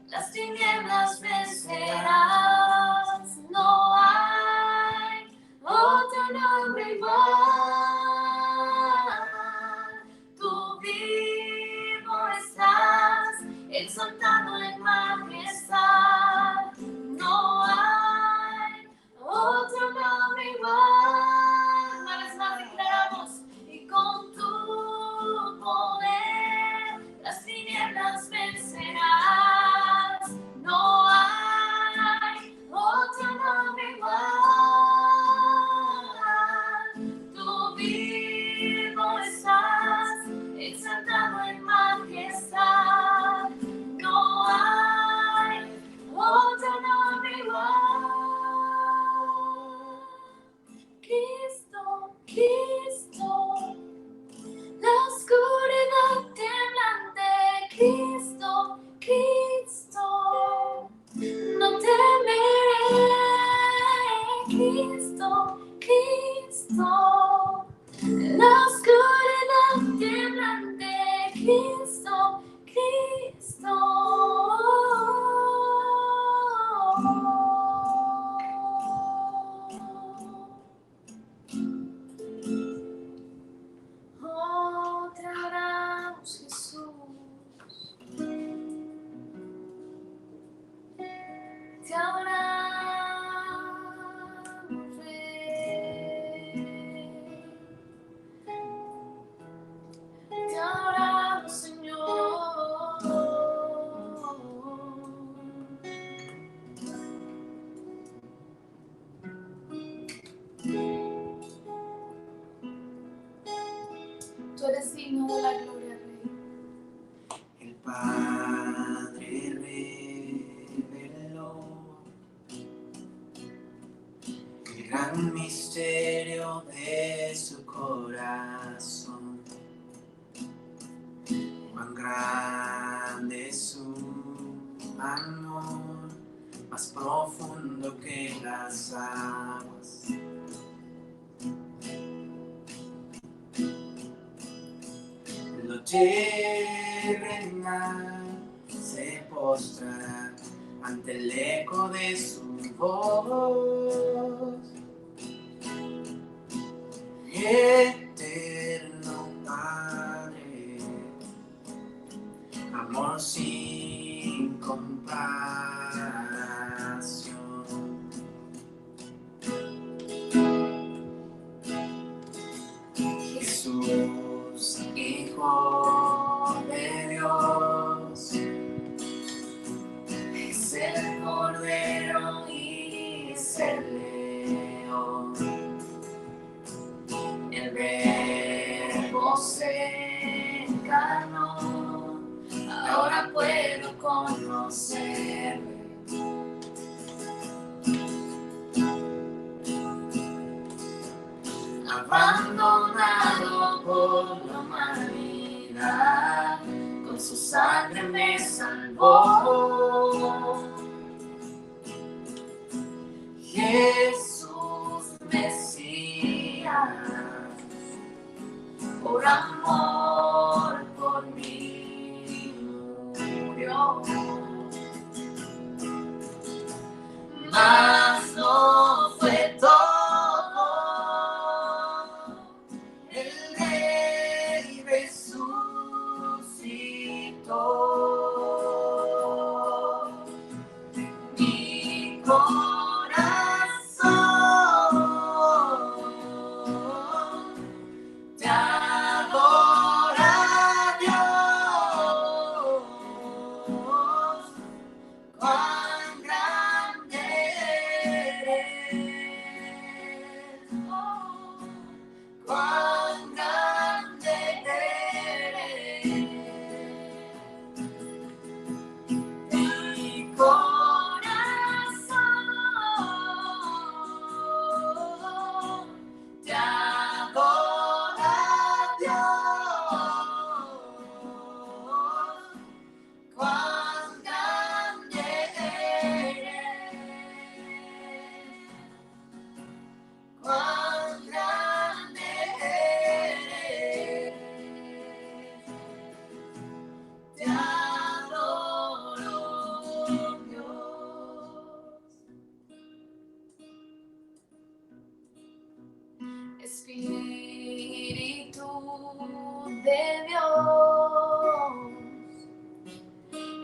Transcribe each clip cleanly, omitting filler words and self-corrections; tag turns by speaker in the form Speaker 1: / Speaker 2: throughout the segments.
Speaker 1: las tinieblas vencerás. No hay otro nombre igual. Tú vivo estás, exaltado en majestad. No hay otro nombre igual. Una vez más declaramos, y con tu poder las tinieblas vencerás. No hay otro nombre igual. Tú vivo estás, exaltado en majestad. No hay otro nombre igual. Cristo, Cristo, la oscuridad temblante. Cristo, Cristo, no temeré. Cristo, Cristo, la oscuridad temblante. Cristo, Cristo. Oh, te adoramos, Jesús. Te adoramos, Rey. Te adoramos, Señor. Tú eres digno de la gloria, Rey.
Speaker 2: El Padre reveló el gran misterio de su corazón. Cuán grande es su amor, más profundo que las aguas. Lo terrenal se postrará ante el eco de su voz. Eterno Padre, amor sin comparación. Jesús, Hijo de Dios, es el Cordero y es el León. El Verbo se encarnó, ahora puedo conocerle. Abandonado por la humanidad, con su sangre me salvó. Jesús Mesías, por amor por mí murió. Mas no fue todo, el Rey resucitó.
Speaker 1: Espíritu de Dios,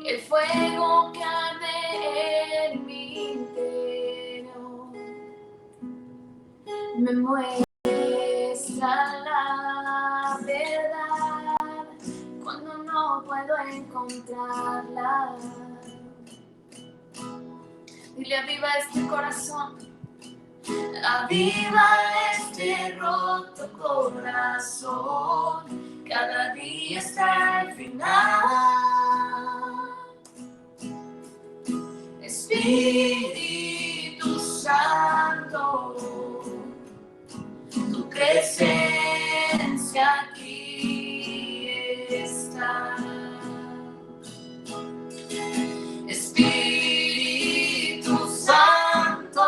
Speaker 1: el fuego que arde en mi interior me muestra la verdad cuando no puedo encontrarla. Dile: aviva este corazón, aviva este roto corazón, cada día está al final. Espíritu Santo, tu presencia aquí está. Espíritu Santo,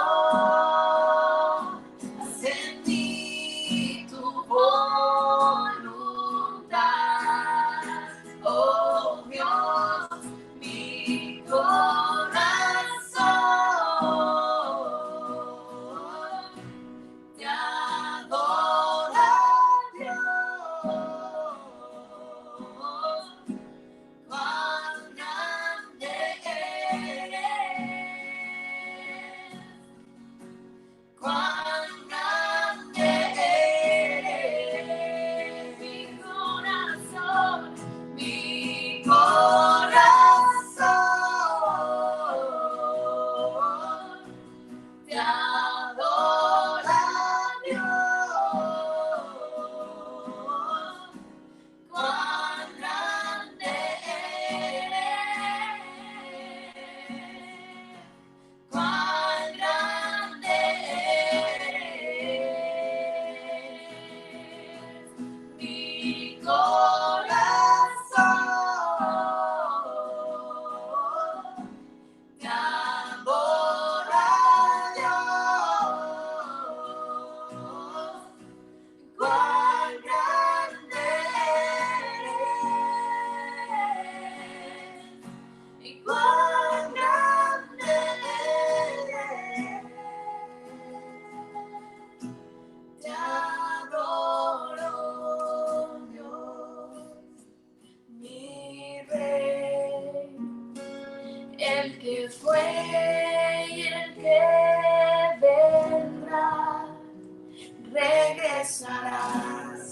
Speaker 1: haz en mí tu voluntad. Oh Dios, mi corazón te adora, Dios. Cuán grande eres, cuán grande eres, mi corazón te adora, Dios. Cuán grande eres, cuán grande eres, mi corazón te adora, Dios. Cuán grande eres y cuán grande eres. Te adoro, Dios, mi Rey, el que fue y el que vendrá. Regresarás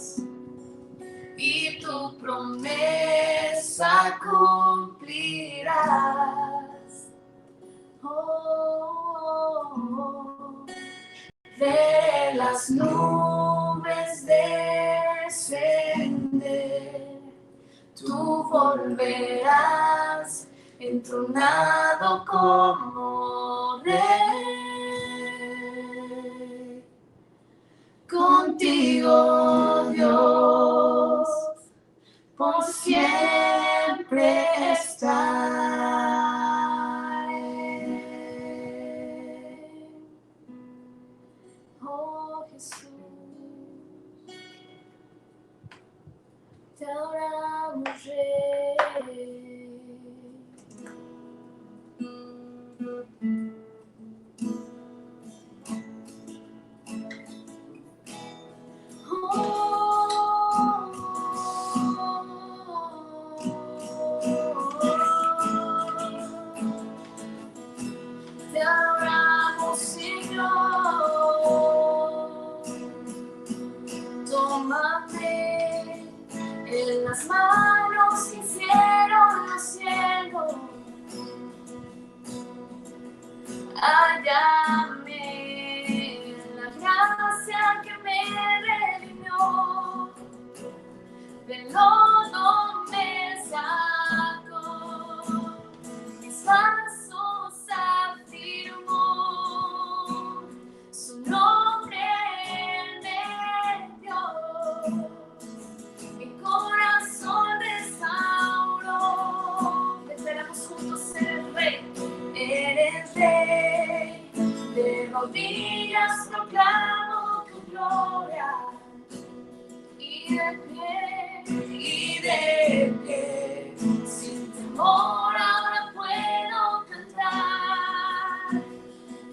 Speaker 1: y tu promesa cumplirás. Oh, veré las nubes descender, tú volverás entronado como Rey. Contigo, Dios, por siempre estaré. Oh Jesús, te adoramos, Rey. Te adoramos, Señor. Tómame en las manos que hicieron los cielos. Hállame en la gracia que me redimió. Del lodo me sacó, mis pasos afirmó, su nombre me dio, mi corazón restauró. Esperamos juntos ser Rey, eres Rey, de rodillas proclamo tu gloria. Y de pie, sin temor ahora puedo cantar.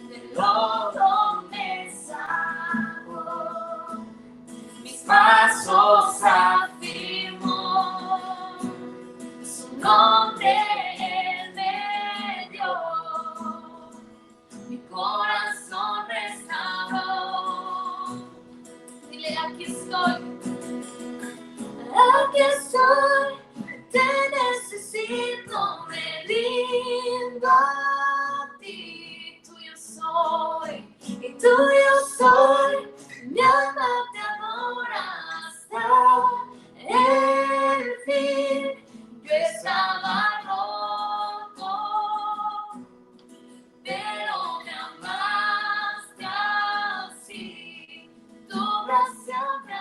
Speaker 1: Del lodo me sacó, aquí estoy, te necesito, me rindo a ti, tuyo soy, y tuyo soy, mi alma te adora hasta el fin. Yo estaba roto, pero me amaste así, tu gracia me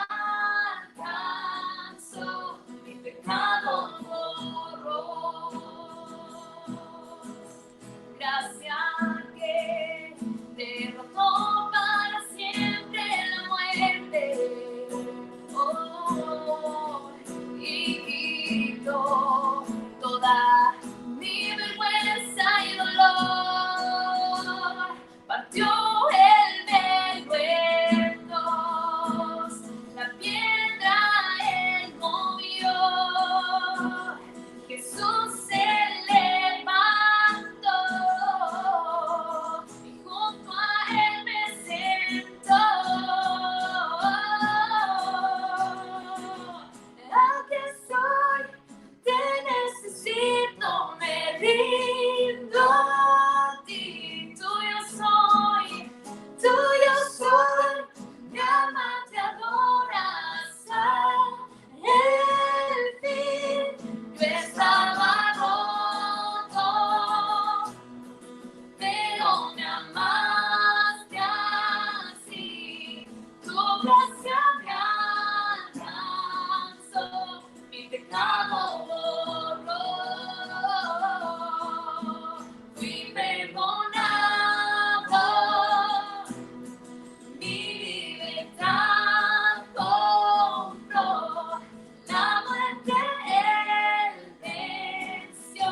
Speaker 1: alcanzó, mi pecado borró. Gracia que derrotó para siempre la muerte, y quitó toda mi vergüenza y dolor, partió el velo en dos, la piedra él movió, Jesús se levantó y junto a él me sentó. Aquí estoy, te necesito, me rindo a ti, tuyo soy, mi alma te adora hasta el fin. Yo estaba roto, pero me amaste así, tu gracia me alcanzó, mi pecado borró, fui perdonado, mi libertad compró, la muerte él venció,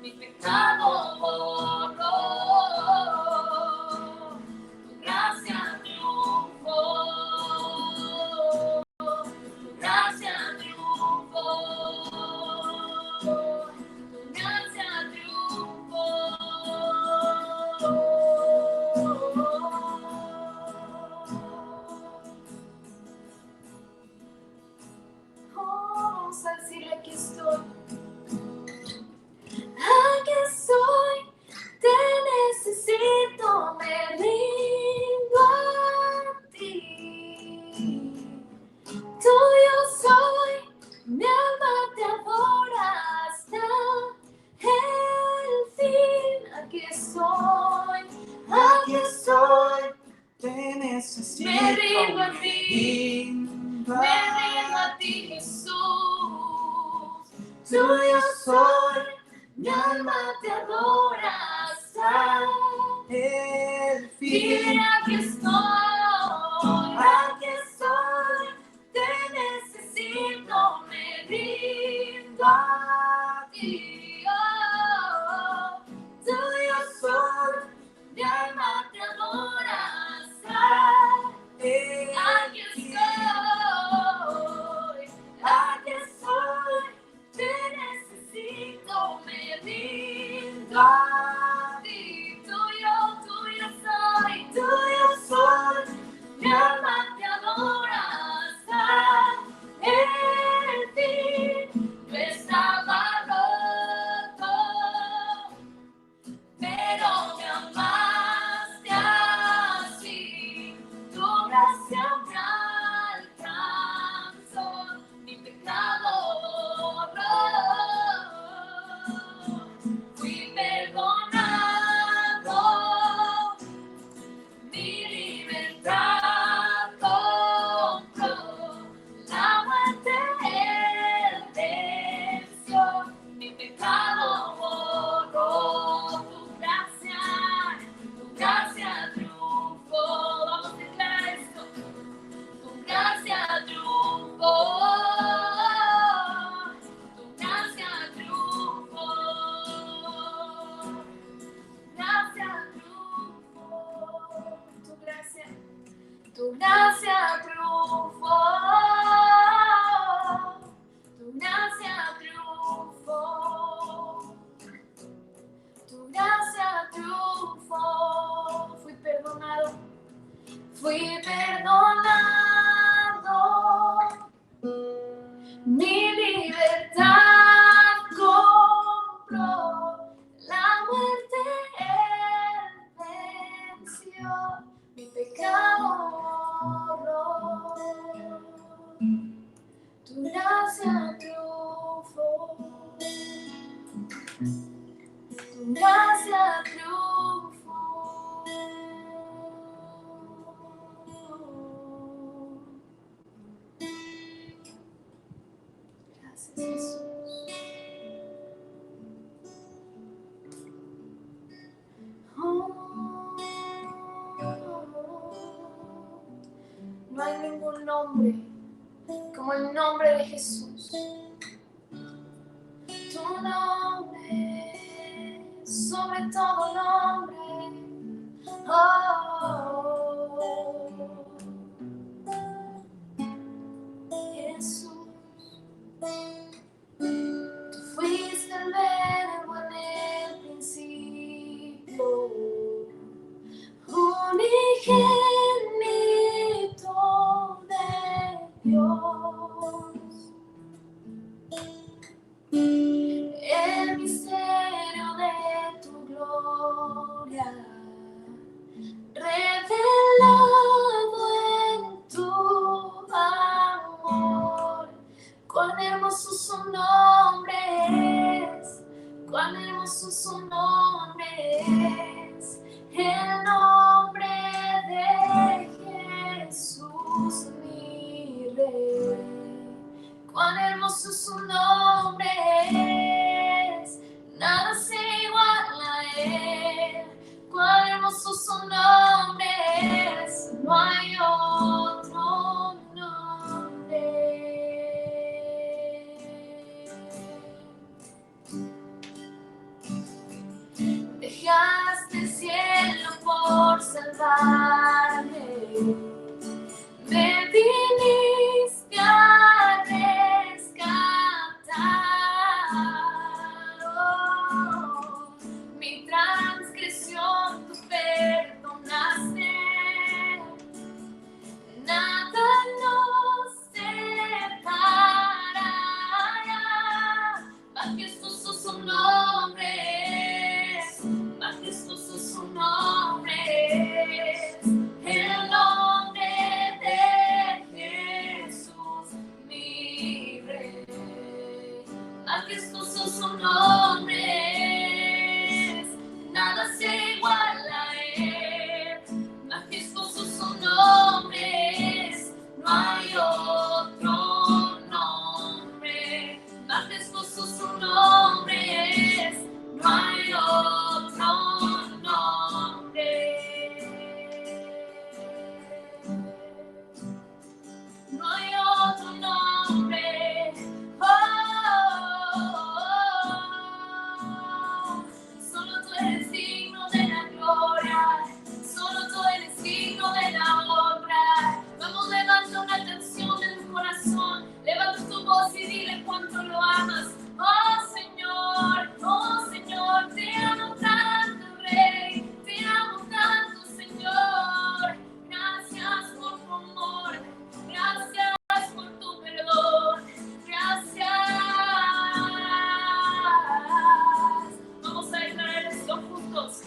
Speaker 1: mi pecado borró, tu gracia triunfó, tu gracia triunfó, tu gracia triunfó. Vamos a decirle aquí estoy, te necesito, me rindo a ti, tuyo soy, mi alma te adora hasta el fin. Aquí estoy,
Speaker 2: te necesito,
Speaker 1: me rindo a ti,
Speaker 2: rindo
Speaker 1: me rindo a ti, Jesús,
Speaker 2: tuyo soy,
Speaker 1: mi alma te adora hasta
Speaker 2: el
Speaker 1: Dile,
Speaker 2: fin.
Speaker 1: aquí estoy, te necesito, me rindo a ti, tuyo soy, mi alma te adora hasta aquí estoy, te necesito, me rindo a ti, tuyo soy, mi alma te adora hasta el fin. Yo estaba roto, pero me amaste así, tu gracia me alcanzó, mi pecado borró, fui perdonado, mi libertad compró, la muerte él venció, mi pecado borró, tu gracia triunfó. Vamos a declarar esto, tu gracia triunfó, tu gracia triunfó, gracia triunfó, tu gracia triunfó, tu gracia triunfó, tu gracia triunfó. Fui perdonado, Gracias, Jesús. No hay ningún nombre como el nombre de Jesús. Tu nombre, sobre todo nombre. Jesús, tú fuiste el verbo en el principio, unigénito de Dios. El misterio de tu gloria, revelado en tu amor. Cuán hermoso su nombre es, cuán hermoso su nombre es, el nombre de Jesús mi Rey. Cuán hermoso su nombre es, nada se iguala a él. Cuán hermoso su nombre es, no hay otro nombre. Dejaste el cielo por salvarme, me viniste a rescatar. Oh, mi transgresión tú perdonaste, nada nos separará. Majestuoso su nombre es, majestuoso su nombre es, el nombre de Jesús mi Rey. Majestuoso su nombre es, nada se iguala a él. Majestuoso su nombre es, no hay otro nombre. Majestuoso su nombre es, no hay otro nombre. No hay otro nombre. Solo tú eres digno de la gloria, solo tú eres digno de la honra. Vamos, levanta una canción en tu corazón, levanta tu voz y dile cuánto lo amas. Oh Señor, te amo tanto, Rey, te amo tanto, Señor. Gracias por tu amor, gracias por tu perdón, gracias. Vamos a declarar esto juntos.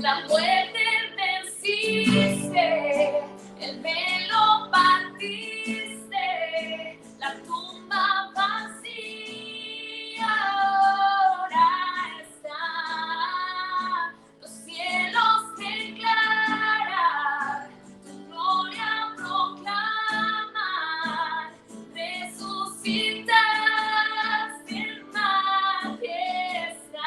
Speaker 1: La muerte venciste, el velo partiste, la tumba vacía ahora está. Los cielos declaran, tu gloria proclaman, resucitaste en majestad,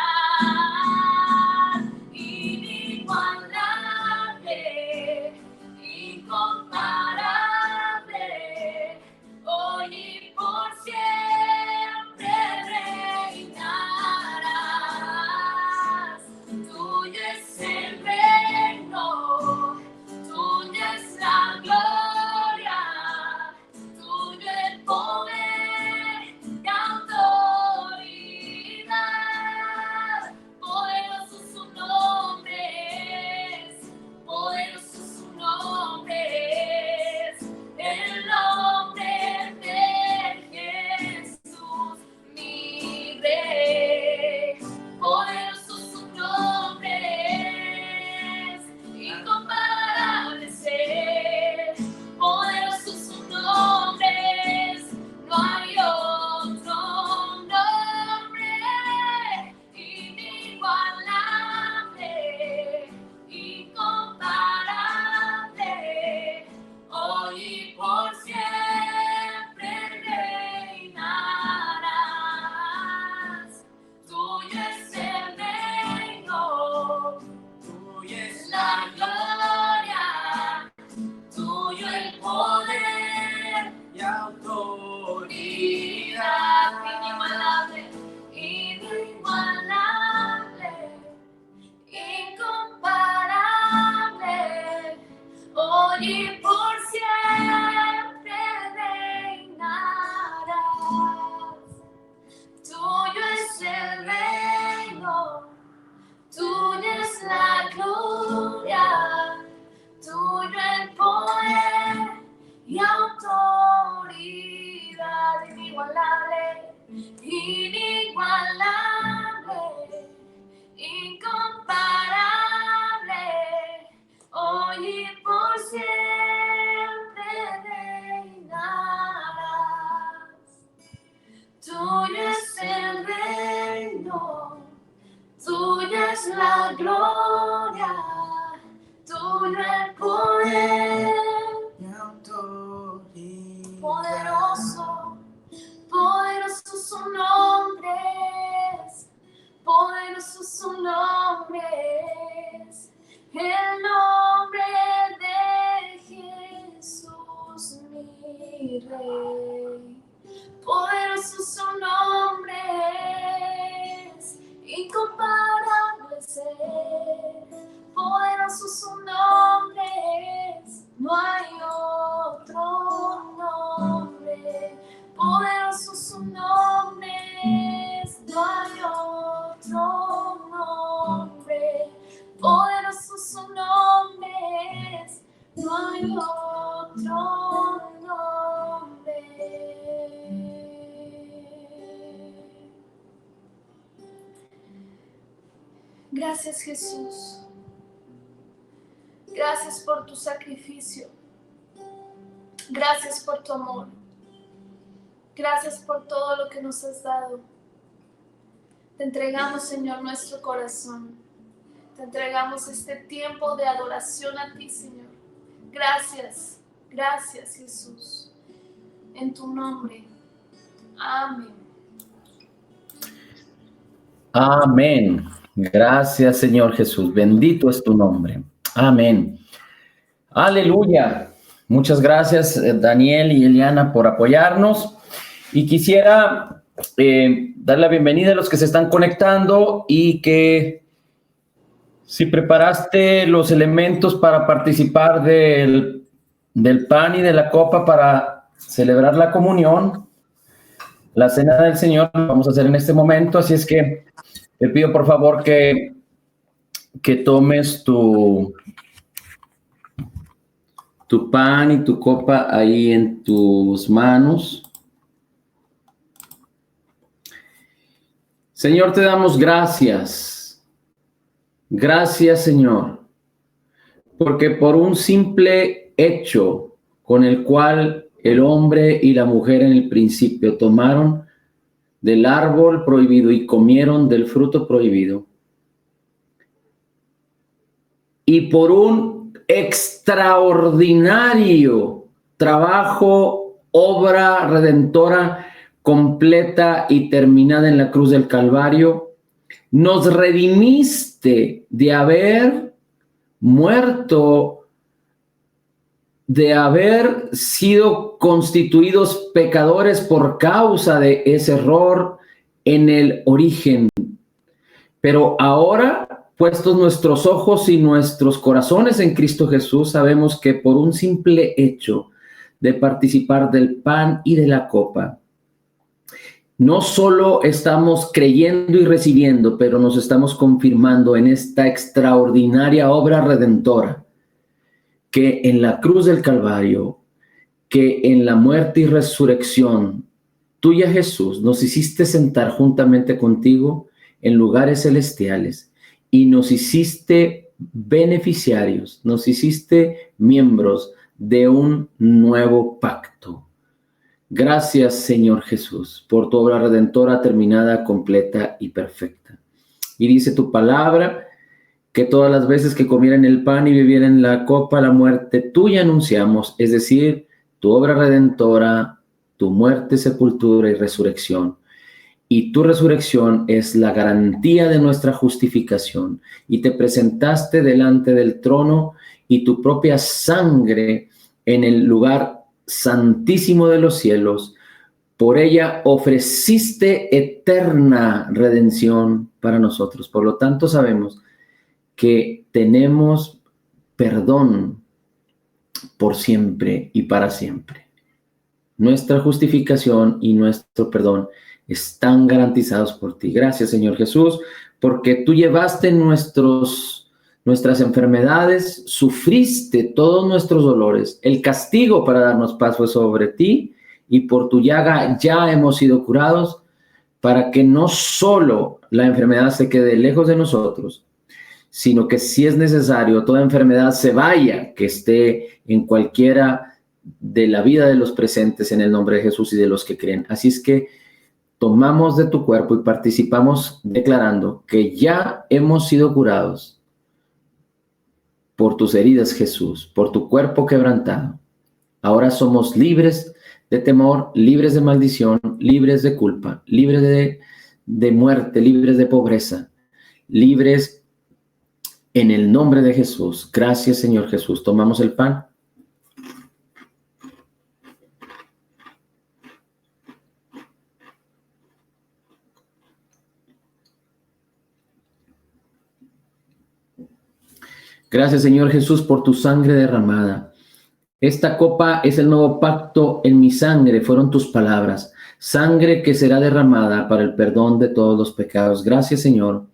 Speaker 1: inigualable, incomparable, hoy y por siempre reinarás. Tuyo es el reino, tuya es la gloria, tuyo el poder y por siempre reinarás. Tuyo es el reino, tuya es la gloria, tuyo el poder y autoridad. Inigualable, inigualable, incomparable, hoy y por siempre reinarás. Tuyo es el reino, tuya es la gloria, tuyo el poder
Speaker 2: y autoridad.
Speaker 1: poderoso, poderoso su nombre es, poderoso su nombre es, el nombre de Jesús mi Rey. Poderoso su nombre es, incomparable ser. Poderoso su nombre es, no hay otro nombre. Poderoso su nombre es, no hay otro nombre. Poderoso su nombre es, no hay otro nombre. Gracias, Jesús. Gracias por tu sacrificio. Gracias por tu amor. Gracias por todo lo que nos has dado. Te entregamos, Señor, nuestro corazón. Te entregamos este tiempo de adoración a ti, Señor. Gracias, gracias, Jesús. En tu nombre. Amén.
Speaker 3: Amén. Gracias, Señor Jesús. Bendito es tu nombre. Amén. Aleluya. Muchas gracias, Daniel y Eliana, por apoyarnos. Y quisiera dar la bienvenida a los que se están conectando y que si preparaste los elementos para participar del pan y de la copa para celebrar la comunión, la cena del Señor, lo vamos a hacer en este momento. Así es que te pido por favor que tomes tu pan y tu copa ahí en tus manos. Señor, te damos gracias. Gracias, Señor, porque por un simple hecho con el cual el hombre y la mujer en el principio tomaron del árbol prohibido y comieron del fruto prohibido, y por un extraordinario trabajo, obra redentora completa y terminada en la cruz del Calvario, nos redimiste de haber muerto, de haber sido constituidos pecadores por causa de ese error en el origen. Pero ahora, puestos nuestros ojos y nuestros corazones en Cristo Jesús, sabemos que por un simple hecho de participar del pan y de la copa, no solo estamos creyendo y recibiendo, pero nos estamos confirmando en esta extraordinaria obra redentora, que en la cruz del Calvario, que en la muerte y resurrección tuya, Jesús, nos hiciste sentar juntamente contigo en lugares celestiales y nos hiciste beneficiarios, nos hiciste miembros de un nuevo pacto. Gracias, Señor Jesús, por tu obra redentora terminada, completa y perfecta. Y dice tu palabra que todas las veces que comieran el pan y bebieran la copa, la muerte tuya anunciamos, es decir, tu obra redentora, tu muerte, sepultura y resurrección. Y tu resurrección es la garantía de nuestra justificación. Y te presentaste delante del trono y tu propia sangre en el lugar santísimo de los cielos, por ella ofreciste eterna redención para nosotros. Por lo tanto, sabemos que tenemos perdón por siempre y para siempre. Nuestra justificación y nuestro perdón están garantizados por ti. Gracias, Señor Jesús, porque tú llevaste nuestras enfermedades, sufriste todos nuestros dolores. El castigo para darnos paz fue sobre ti y por tu llaga ya hemos sido curados, para que no solo la enfermedad se quede lejos de nosotros, sino que si es necesario, toda enfermedad se vaya, que esté en cualquiera de la vida de los presentes en el nombre de Jesús y de los que creen. Así es que tomamos de tu cuerpo y participamos declarando que ya hemos sido curados por tus heridas, Jesús, por tu cuerpo quebrantado. Ahora somos libres de temor, libres de maldición, libres de culpa, libres de muerte, libres de pobreza, libres en el nombre de Jesús. Gracias, Señor Jesús. Tomamos el pan. Gracias, Señor Jesús, por tu sangre derramada. Esta copa es el nuevo pacto en mi sangre, fueron tus palabras. Sangre que será derramada para el perdón de todos los pecados. Gracias, Señor,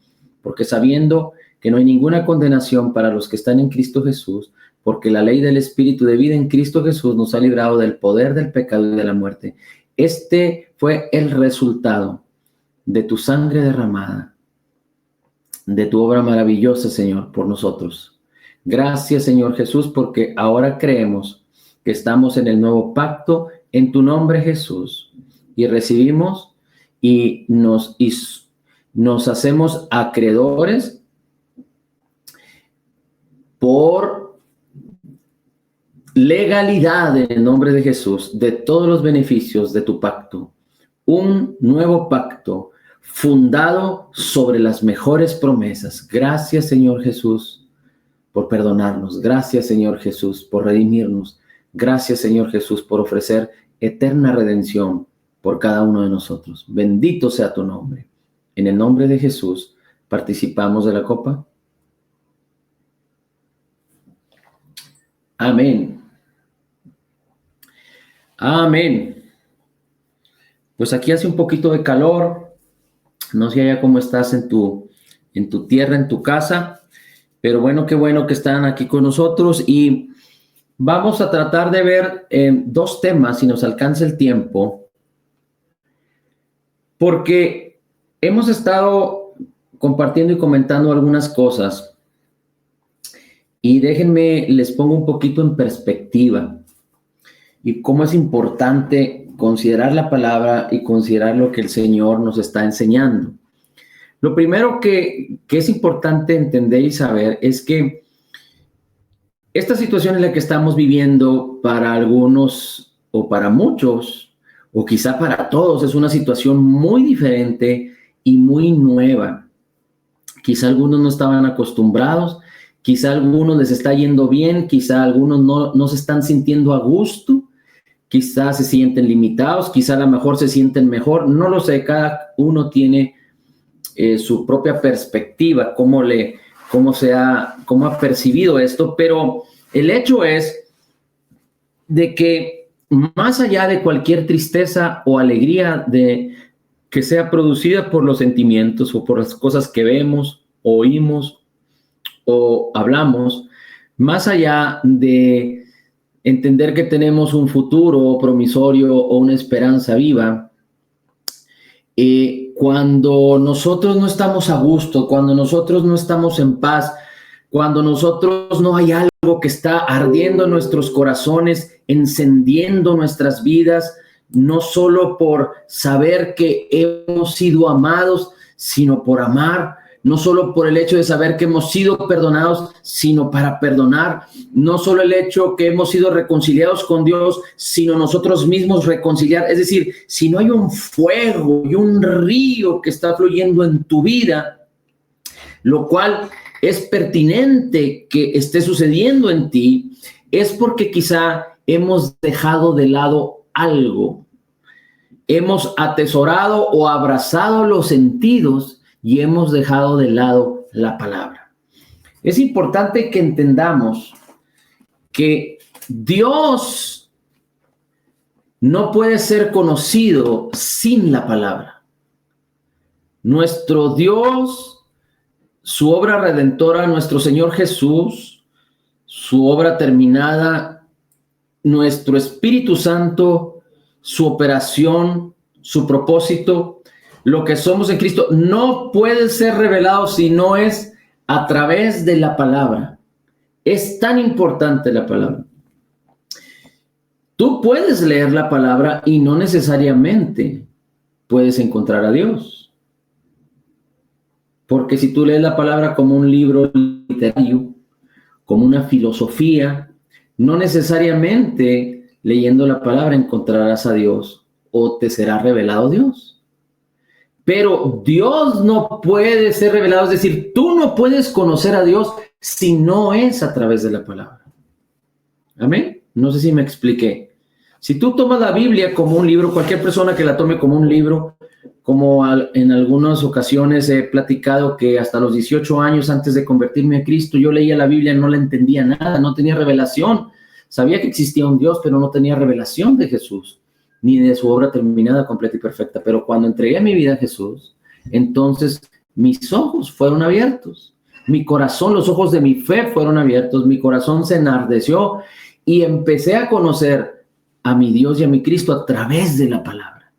Speaker 3: porque sabiendo que no hay ninguna condenación para los que están en Cristo Jesús, porque la ley del Espíritu de vida en Cristo Jesús nos ha librado del poder del pecado y de la muerte. Este fue el resultado de tu sangre derramada, de tu obra maravillosa, Señor, por nosotros. Gracias, Señor Jesús, porque ahora creemos que estamos en el nuevo pacto en tu nombre, Jesús, y recibimos y nos hacemos acreedores por legalidad en el nombre de Jesús de todos los beneficios de tu pacto. Un nuevo pacto fundado sobre las mejores promesas. Gracias, Señor Jesús, por perdonarnos. Gracias, Señor Jesús, por redimirnos. Gracias, Señor Jesús, por ofrecer eterna redención por cada uno de nosotros. Bendito sea tu nombre. En el nombre de Jesús, participamos de la copa. Amén. Amén. Pues aquí hace un poquito de calor. No sé allá cómo estás en tu tierra, en tu casa. Pero bueno, qué bueno que están aquí con nosotros. Y vamos a tratar de ver dos temas, si nos alcanza el tiempo. Porque hemos estado compartiendo y comentando algunas cosas. Y déjenme, les pongo un poquito en perspectiva y cómo es importante considerar la palabra y considerar lo que el Señor nos está enseñando. Lo primero que es importante entender y saber es que esta situación en la que estamos viviendo para algunos o para muchos, o quizá para todos, es una situación muy diferente y muy nueva. Quizá algunos no estaban acostumbrados. Quizá a algunos les está yendo bien, quizá algunos no se están sintiendo a gusto, quizá se sienten limitados, quizá a lo mejor se sienten mejor, no lo sé, cada uno tiene su propia perspectiva, cómo ha percibido esto, pero el hecho es de que más allá de cualquier tristeza o alegría que sea producida por los sentimientos o por las cosas que vemos, oímos, o hablamos, más allá de entender que tenemos un futuro promisorio o una esperanza viva, cuando nosotros no estamos a gusto, cuando nosotros no estamos en paz, cuando nosotros no hay algo que está ardiendo en nuestros corazones, encendiendo nuestras vidas, no solo por saber que hemos sido amados, sino por amar. No solo por el hecho de saber que hemos sido perdonados, sino para perdonar. No solo el hecho que hemos sido reconciliados con Dios, sino nosotros mismos reconciliar. Es decir, si no hay un fuego y un río que está fluyendo en tu vida, lo cual es pertinente que esté sucediendo en ti, es porque quizá hemos dejado de lado algo. Hemos atesorado o abrazado los sentidos y hemos dejado de lado la palabra. Es importante que entendamos que Dios no puede ser conocido sin la palabra. Nuestro Dios, su obra redentora, nuestro Señor Jesús, su obra terminada, nuestro Espíritu Santo, su operación, su propósito, lo que somos en Cristo, no puede ser revelado si no es a través de la palabra. Es tan importante la palabra. Tú puedes leer la palabra y no necesariamente puedes encontrar a Dios. Porque si tú lees la palabra como un libro literario, como una filosofía, no necesariamente leyendo la palabra encontrarás a Dios o te será revelado Dios. Pero Dios no puede ser revelado, es decir, tú no puedes conocer a Dios si no es a través de la palabra. ¿Amén? No sé si me expliqué. Si tú tomas la Biblia como un libro, cualquier persona que la tome como un libro, como en algunas ocasiones he platicado que hasta los 18 años antes de convertirme a Cristo, yo leía la Biblia y no la entendía nada, no tenía revelación. Sabía que existía un Dios, pero no tenía revelación de Jesús, ni de su obra terminada, completa y perfecta. Pero cuando entregué mi vida a Jesús, entonces mis ojos fueron abiertos. Mi corazón, los ojos de mi fe fueron abiertos. Mi corazón se enardeció y empecé a conocer a mi Dios y a mi Cristo a través de la palabra.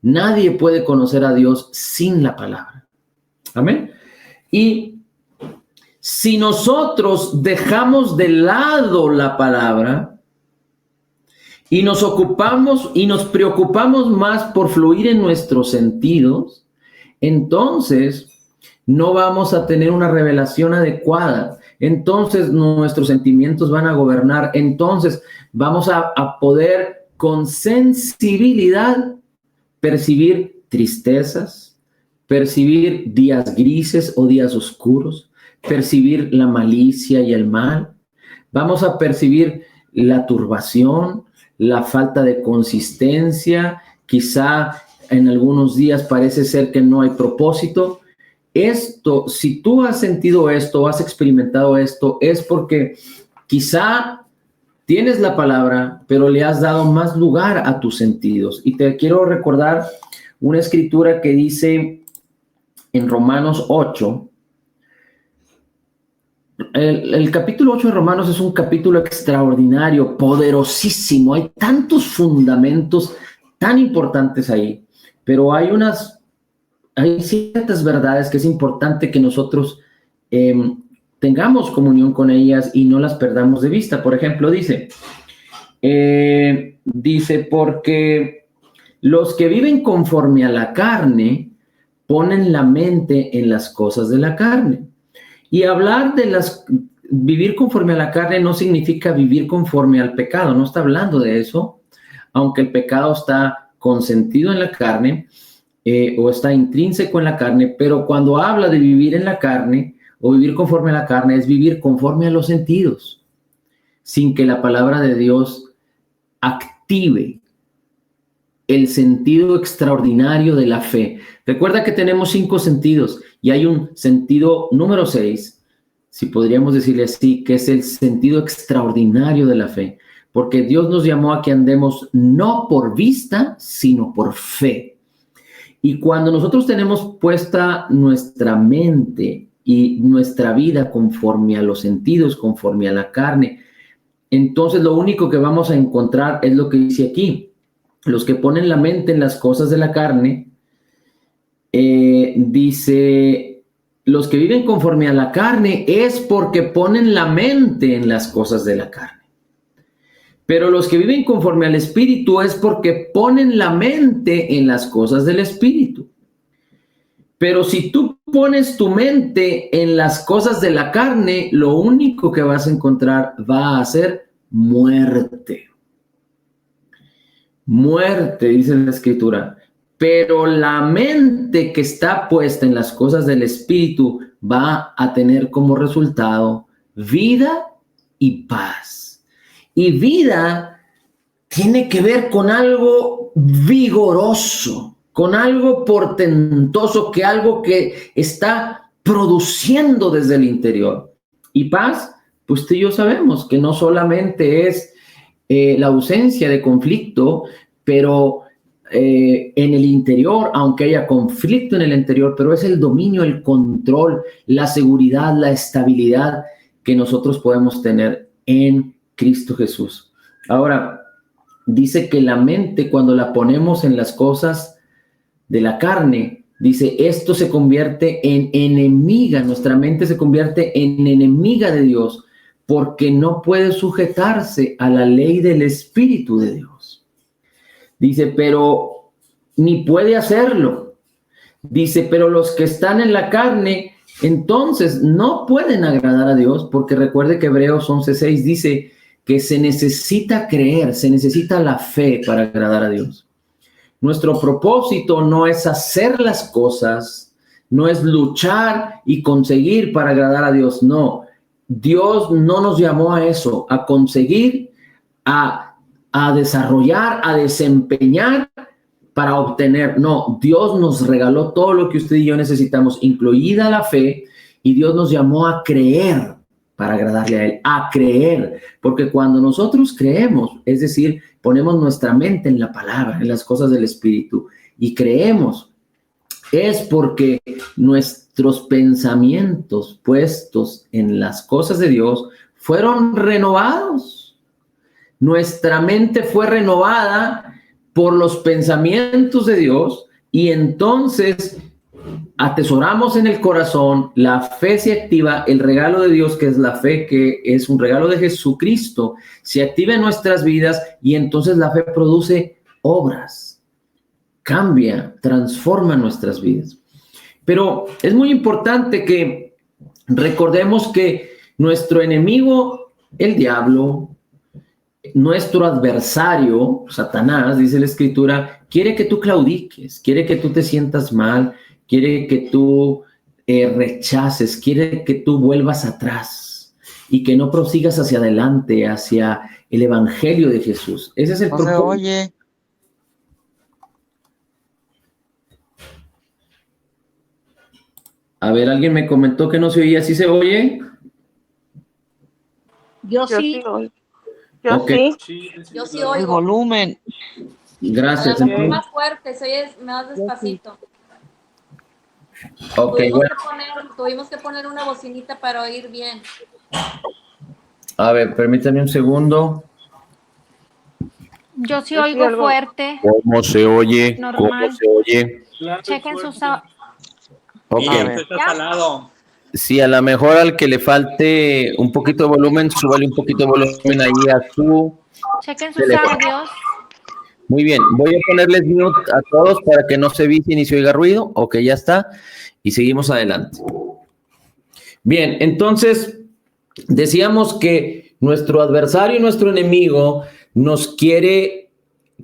Speaker 3: Nadie puede conocer a Dios sin la palabra. Amén. Y si nosotros dejamos de lado la palabra y nos ocupamos y nos preocupamos más por fluir en nuestros sentidos, entonces no vamos a tener una revelación adecuada. Entonces nuestros sentimientos van a gobernar. Entonces vamos a poder con sensibilidad percibir tristezas, percibir días grises o días oscuros, percibir la malicia y el mal. Vamos a percibir la turbación, la falta de consistencia. Quizá en algunos días parece ser que no hay propósito. Esto, si tú has sentido esto, has experimentado esto, es porque quizá tienes la palabra, pero le has dado más lugar a tus sentidos. Y te quiero recordar una escritura que dice en Romanos 8. El capítulo 8 de Romanos es un capítulo extraordinario, poderosísimo. Hay tantos fundamentos tan importantes ahí, pero hay ciertas verdades que es importante que nosotros tengamos comunión con ellas y no las perdamos de vista. Por ejemplo, dice, porque los que viven conforme a la carne ponen la mente en las cosas de la carne. Y hablar de vivir conforme a la carne no significa vivir conforme al pecado, no está hablando de eso, aunque el pecado está consentido en la carne o está intrínseco en la carne, pero cuando habla de vivir en la carne o vivir conforme a la carne es vivir conforme a los sentidos, sin que la palabra de Dios active el sentido extraordinario de la fe. Recuerda que tenemos 5 sentidos y hay un sentido número 6, si podríamos decirle así, que es el sentido extraordinario de la fe, porque Dios nos llamó a que andemos no por vista, sino por fe. Y cuando nosotros tenemos puesta nuestra mente y nuestra vida conforme a los sentidos, conforme a la carne, entonces lo único que vamos a encontrar es lo que dice aquí. Los que ponen la mente en las cosas de la carne, dice, los que viven conforme a la carne es porque ponen la mente en las cosas de la carne. Pero los que viven conforme al Espíritu es porque ponen la mente en las cosas del Espíritu. Pero si tú pones tu mente en las cosas de la carne, lo único que vas a encontrar va a ser muerte. Muerte, dice la Escritura. Pero la mente que está puesta en las cosas del Espíritu va a tener como resultado vida y paz. Y vida tiene que ver con algo vigoroso, con algo portentoso, que algo que está produciendo desde el interior. Y paz, pues tú y yo sabemos que no solamente es la ausencia de conflicto, pero en el interior, aunque haya conflicto en el interior, pero es el dominio, el control, la seguridad, la estabilidad que nosotros podemos tener en Cristo Jesús. Ahora, dice que la mente, cuando la ponemos en las cosas de la carne, dice, esto se convierte en enemiga, nuestra mente se convierte en enemiga de Dios, porque no puede sujetarse a la ley del Espíritu de Dios. Dice, pero ni puede hacerlo. Dice, pero los que están en la carne, entonces no pueden agradar a Dios, porque recuerde que Hebreos 11:6 dice que se necesita creer, se necesita la fe para agradar a Dios. Nuestro propósito no es hacer las cosas, no es luchar y conseguir para agradar a Dios, no. Dios no nos llamó a eso, a conseguir, a desarrollar, a desempeñar para obtener. No, Dios nos regaló todo lo que usted y yo necesitamos, incluida la fe, y Dios nos llamó a creer para agradarle a Él, a creer, porque cuando nosotros creemos, es decir, ponemos nuestra mente en la palabra, en las cosas del Espíritu, y creemos, es porque nuestros pensamientos puestos en las cosas de Dios fueron renovados. Nuestra mente fue renovada por los pensamientos de Dios, y entonces atesoramos en el corazón, la fe se activa, el regalo de Dios, que es la fe, que es un regalo de Jesucristo, se activa en nuestras vidas, y entonces la fe produce obras, cambia, transforma nuestras vidas. Pero es muy importante que recordemos que nuestro enemigo, el diablo, nuestro adversario, Satanás, dice la Escritura, quiere que tú claudiques, quiere que tú te sientas mal, quiere que tú rechaces, quiere que tú vuelvas atrás y que no prosigas hacia adelante, hacia el Evangelio de Jesús. Ese es el propósito.
Speaker 4: Oye.
Speaker 3: A ver, alguien me comentó que no se oía. ¿Sí se oye?
Speaker 5: Yo sí.
Speaker 6: Yo
Speaker 3: Okay.
Speaker 6: sí.
Speaker 1: Yo sí
Speaker 4: El
Speaker 1: oigo.
Speaker 4: volumen.
Speaker 3: Gracias.
Speaker 1: A lo mejor más fuerte, se oye más despacito.
Speaker 3: Ok, bueno.
Speaker 1: Tuvimos que poner una bocinita para oír bien.
Speaker 3: A ver, permítame un segundo.
Speaker 5: Yo sí oigo fuerte.
Speaker 3: ¿Cómo se oye?
Speaker 5: Normal.
Speaker 3: ¿Cómo se oye?
Speaker 5: Chequen sus...
Speaker 3: Ok.
Speaker 6: Está salado.
Speaker 3: Sí, a lo mejor al que le falte un poquito de volumen, súbale un poquito de volumen ahí a su...
Speaker 5: Chequen sus audios.
Speaker 3: Muy bien, voy a ponerles mute a todos para que no se vise ni se oiga ruido. Ok, ya está. Y seguimos adelante. Bien, entonces decíamos que nuestro adversario y nuestro enemigo nos quiere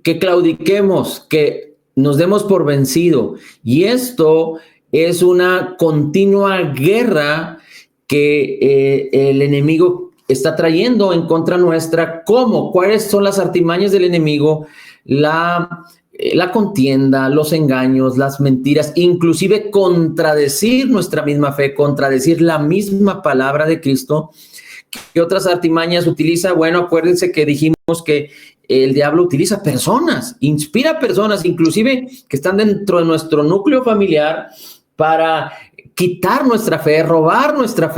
Speaker 3: que claudiquemos, que nos demos por vencido. Y esto es una continua guerra que el enemigo está trayendo en contra nuestra. ¿Cómo? ¿Cuáles son las artimañas del enemigo? La contienda, los engaños, las mentiras, inclusive contradecir nuestra misma fe, contradecir la misma palabra de Cristo. ¿Qué otras artimañas utiliza? Bueno, acuérdense que dijimos que el diablo utiliza personas, inspira personas, inclusive que están dentro de nuestro núcleo familiar, para quitar nuestra fe, robar nuestra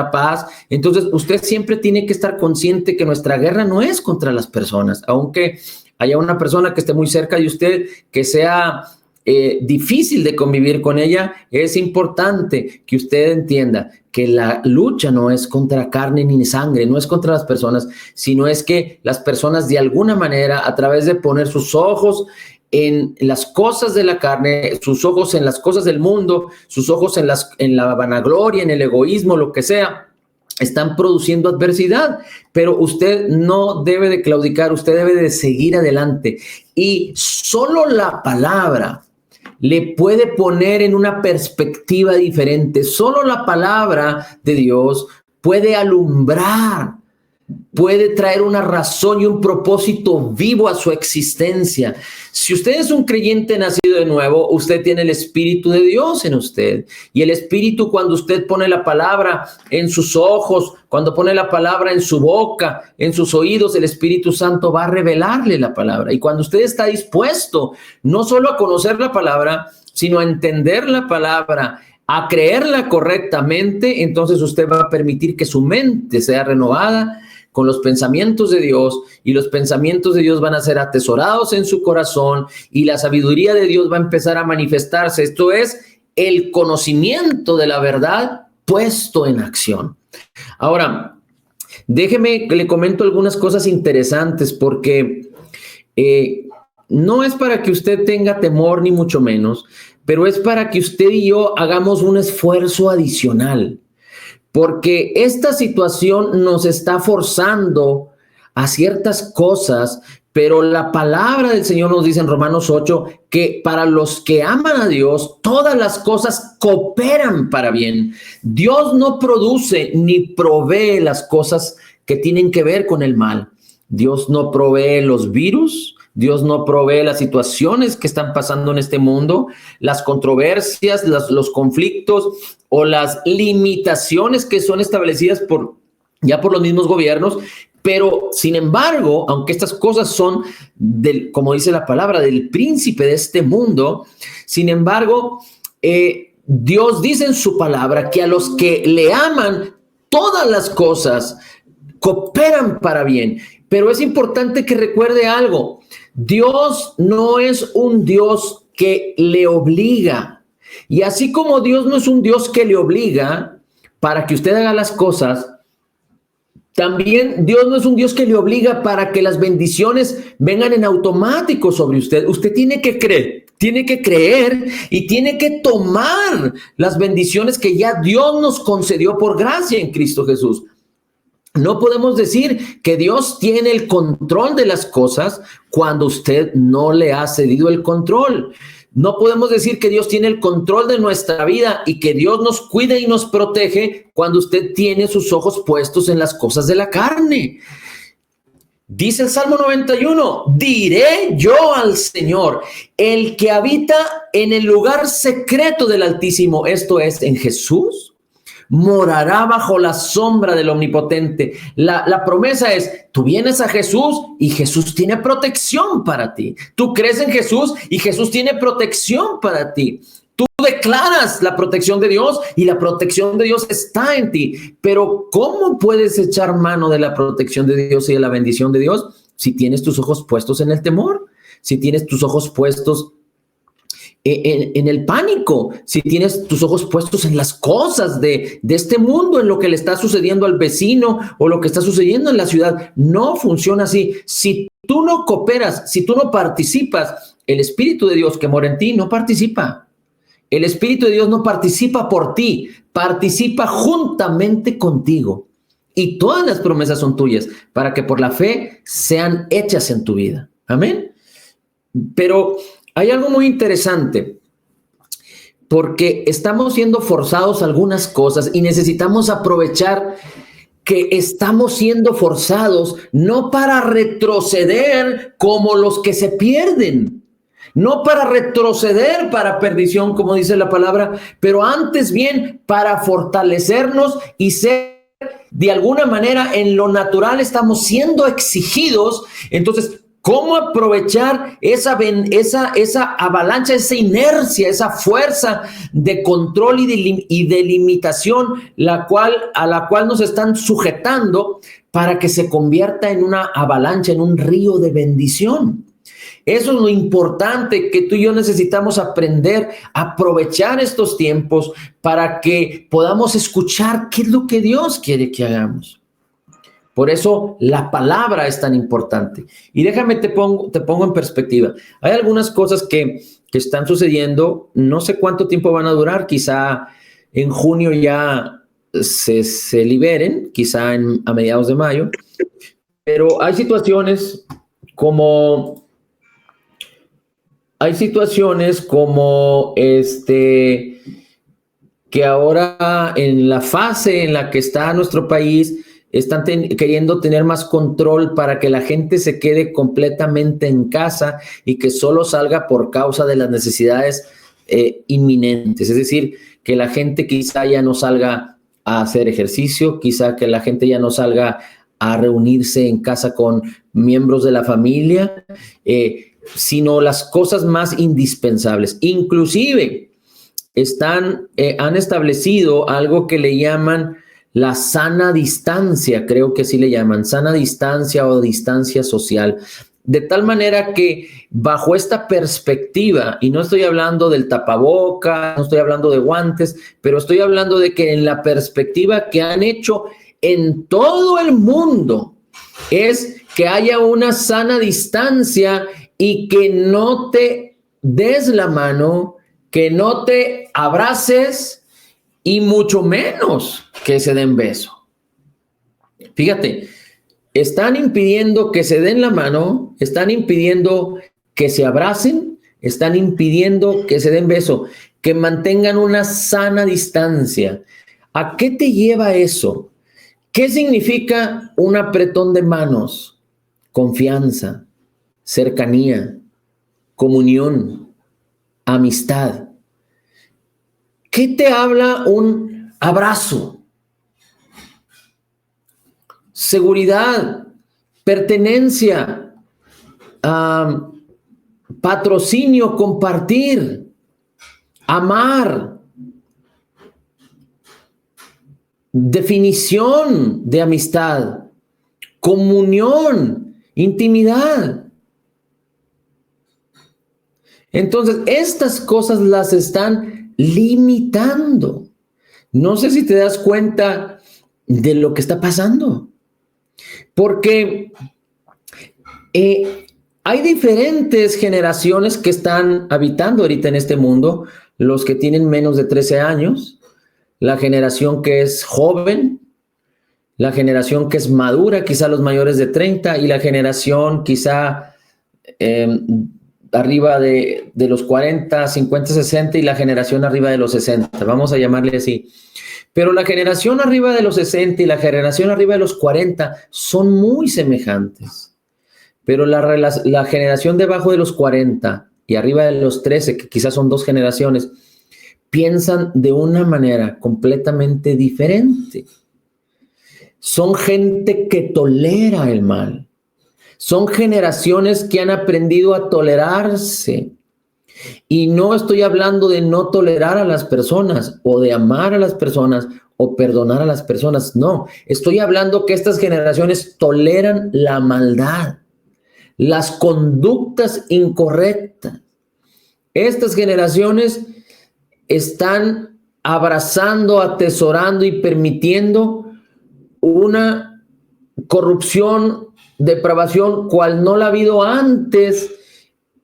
Speaker 3: paz. Entonces, usted siempre tiene que estar consciente que nuestra guerra no es contra las personas, aunque haya una persona que esté muy cerca de usted, que sea difícil de convivir con ella. Es importante que usted entienda que la lucha no es contra carne ni sangre, no es contra las personas, sino es que las personas de alguna manera, a través de poner sus ojos en las cosas de la carne, sus ojos en las cosas del mundo, sus ojos en la vanagloria, en el egoísmo, lo que sea, están produciendo adversidad. Pero usted no debe de claudicar, usted debe de seguir adelante. Y solo la palabra le puede poner en una perspectiva diferente. Solo la palabra de Dios puede alumbrar puede traer una razón y un propósito vivo a su existencia. Si usted es un creyente nacido de nuevo, usted tiene el Espíritu de Dios en usted. Y el Espíritu, cuando usted pone la palabra en sus ojos, cuando pone la palabra en su boca, en sus oídos, el Espíritu Santo va a revelarle la palabra. Y cuando usted está dispuesto no solo a conocer la palabra, sino a entender la palabra, a creerla correctamente, entonces usted va a permitir que su mente sea renovada con los pensamientos de Dios, y los pensamientos de Dios van a ser atesorados en su corazón, y la sabiduría de Dios va a empezar a manifestarse. Esto es el conocimiento de la verdad puesto en acción. Ahora, déjeme que le comento algunas cosas interesantes, porque no es para que usted tenga temor ni mucho menos, pero es para que usted y yo hagamos un esfuerzo adicional. Porque esta situación nos está forzando a ciertas cosas, pero la palabra del Señor nos dice en Romanos 8 que para los que aman a Dios, todas las cosas cooperan para bien. Dios no produce ni provee las cosas que tienen que ver con el mal. Dios no provee los virus, Dios no provee las situaciones que están pasando en este mundo, las controversias, los conflictos o las limitaciones que son establecidas por los mismos gobiernos. Pero, sin embargo, aunque estas cosas son, como dice la palabra, del príncipe de este mundo, sin embargo, Dios dice en su palabra que a los que le aman, todas las cosas cooperan para bien. Pero es importante que recuerde algo. Dios no es un Dios que le obliga. Y así como Dios no es un Dios que le obliga para que usted haga las cosas, también Dios no es un Dios que le obliga para que las bendiciones vengan en automático sobre usted. Usted tiene que creer y tiene que tomar las bendiciones que ya Dios nos concedió por gracia en Cristo Jesús. No podemos decir que Dios tiene el control de las cosas cuando usted no le ha cedido el control. No podemos decir que Dios tiene el control de nuestra vida y que Dios nos cuida y nos protege cuando usted tiene sus ojos puestos en las cosas de la carne. Dice el Salmo 91, diré yo al Señor, el que habita en el lugar secreto del Altísimo, esto es, en Jesús, morará bajo la sombra del Omnipotente. La promesa es, tú vienes a Jesús y Jesús tiene protección para ti. Tú crees en Jesús y Jesús tiene protección para ti. Tú declaras la protección de Dios y la protección de Dios está en ti. Pero ¿cómo puedes echar mano de la protección de Dios y de la bendición de Dios si tienes tus ojos puestos en el temor? Si tienes tus ojos puestos en el pánico, si tienes tus ojos puestos en las cosas de este mundo, en lo que le está sucediendo al vecino o lo que está sucediendo en la ciudad. No funciona así. Si tú no cooperas, si tú no participas, el Espíritu de Dios que mora en ti no participa. El Espíritu de Dios no participa por ti, participa juntamente contigo. Y todas las promesas son tuyas para que por la fe sean hechas en tu vida. Amén. Pero hay algo muy interesante, porque estamos siendo forzados a algunas cosas y necesitamos aprovechar que estamos siendo forzados no para retroceder como los que se pierden, no para retroceder para perdición, como dice la palabra, pero antes bien para fortalecernos y ser de alguna manera en lo natural estamos siendo exigidos. Entonces, ¿cómo aprovechar esa avalancha, esa inercia, esa fuerza de control y de limitación a la cual nos están sujetando para que se convierta en una avalancha, en un río de bendición? Eso es lo importante que tú y yo necesitamos aprender, aprovechar estos tiempos para que podamos escuchar qué es lo que Dios quiere que hagamos. Por eso la palabra es tan importante. Y déjame, te pongo en perspectiva. Hay algunas cosas que están sucediendo. No sé cuánto tiempo van a durar. Quizá en junio ya se liberen, quizá a mediados de mayo. Pero hay situaciones como que ahora en la fase en la que está nuestro país, están queriendo tener más control para que la gente se quede completamente en casa y que solo salga por causa de las necesidades inminentes. Es decir, que la gente quizá ya no salga a hacer ejercicio, quizá que la gente ya no salga a reunirse en casa con miembros de la familia, sino las cosas más indispensables. Inclusive han establecido algo que le llaman la sana distancia, creo que sí le llaman, sana distancia o distancia social. De tal manera que bajo esta perspectiva, y no estoy hablando del tapaboca, no estoy hablando de guantes, pero estoy hablando de que en la perspectiva que han hecho en todo el mundo es que haya una sana distancia y que no te des la mano, que no te abraces y mucho menos que se den beso. Fíjate, están impidiendo que se den la mano, están impidiendo que se abracen, están impidiendo que se den beso, que mantengan una sana distancia. ¿A qué te lleva eso? ¿Qué significa un apretón de manos? Confianza, cercanía, comunión, amistad. ¿Qué te habla un abrazo? Seguridad, pertenencia, patrocinio, compartir, amar, definición de amistad, comunión, intimidad. Entonces, estas cosas las están limitando. No sé si te das cuenta de lo que está pasando. Porque hay diferentes generaciones que están habitando ahorita en este mundo. Los que tienen menos de 13 años, la generación que es joven, la generación que es madura, quizá los mayores de 30, y la generación quizá arriba de los 40, 50, 60, y la generación arriba de los 60. Vamos a llamarle así. Pero la generación arriba de los 60 y la generación arriba de los 40 son muy semejantes. Pero la generación debajo de los 40 y arriba de los 13, que quizás son dos generaciones, piensan de una manera completamente diferente. Son gente que tolera el mal. Son generaciones que han aprendido a tolerarse. Y no estoy hablando de no tolerar a las personas o de amar a las personas o perdonar a las personas. No, estoy hablando que estas generaciones toleran la maldad, las conductas incorrectas. Estas generaciones están abrazando, atesorando y permitiendo una corrupción, depravación, cual no la ha habido antes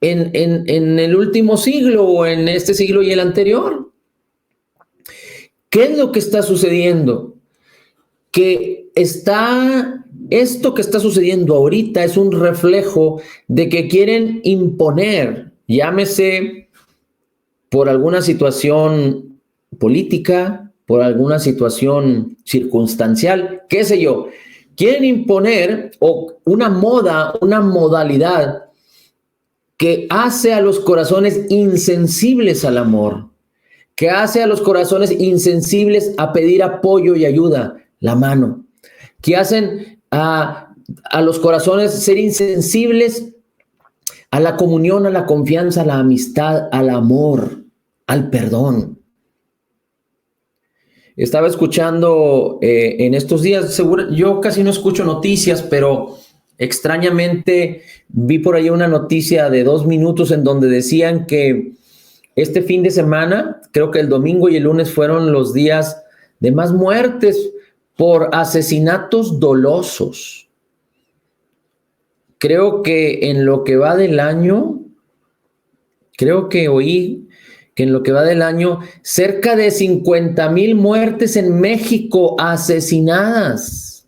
Speaker 3: en el último siglo o en este siglo y el anterior. ¿Qué es lo que está sucediendo? Que esto que está sucediendo ahorita es un reflejo de que quieren imponer, llámese por alguna situación política, por alguna situación circunstancial, qué sé yo, quieren imponer una moda, una modalidad que hace a los corazones insensibles al amor, que hace a los corazones insensibles a pedir apoyo y ayuda, la mano, que hacen a los corazones ser insensibles a la comunión, a la confianza, a la amistad, al amor, al perdón. Estaba escuchando en estos días, yo casi no escucho noticias, pero extrañamente vi por ahí una noticia de 2 minutos en donde decían que este fin de semana, creo que el domingo y el lunes fueron los días de más muertes por asesinatos dolosos. Creo que en lo que va del año, creo que oí que en lo que va del año, cerca de 50,000 muertes en México asesinadas.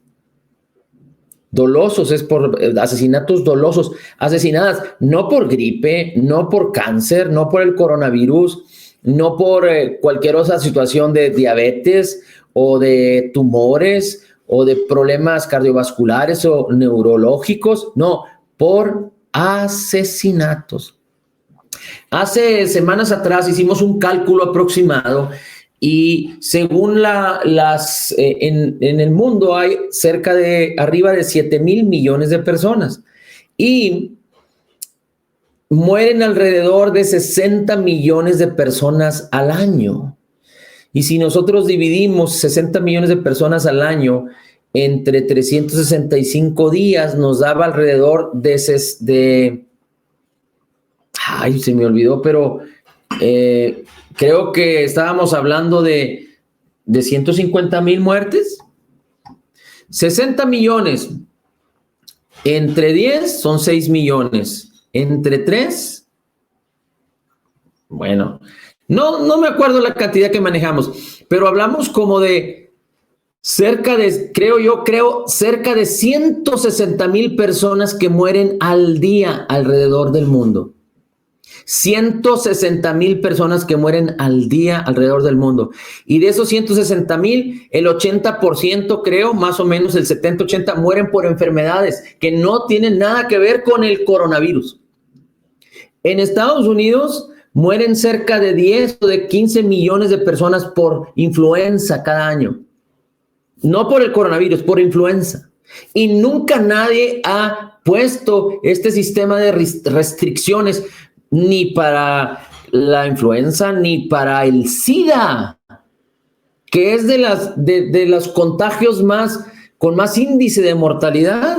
Speaker 3: Dolosos, es por asesinatos dolosos, asesinadas no por gripe, no por cáncer, no por el coronavirus, no por cualquier otra situación de diabetes o de tumores o de problemas cardiovasculares o neurológicos, no, por asesinatos. Hace semanas atrás hicimos un cálculo aproximado y según en el mundo hay arriba de 7,000 millones de personas y mueren alrededor de 60 millones de personas al año. Y si nosotros dividimos 60 millones de personas al año entre 365 días, nos daba alrededor ay, se me olvidó, pero creo que estábamos hablando de 150,000 muertes. 60 millones entre 10 son 6 millones. Entre 3, bueno, no me acuerdo la cantidad que manejamos, pero hablamos como de cerca de 160,000 personas que mueren al día alrededor del mundo. 160,000 personas que mueren al día alrededor del mundo. Y de esos 160,000, el 80%, creo, más o menos el 70-80, mueren por enfermedades que no tienen nada que ver con el coronavirus. En Estados Unidos mueren cerca de 10 o de 15 millones de personas por influenza cada año. No por el coronavirus, por influenza. Y nunca nadie ha puesto este sistema de restricciones ni para la influenza ni para el SIDA, que es de los contagios con más índice de mortalidad.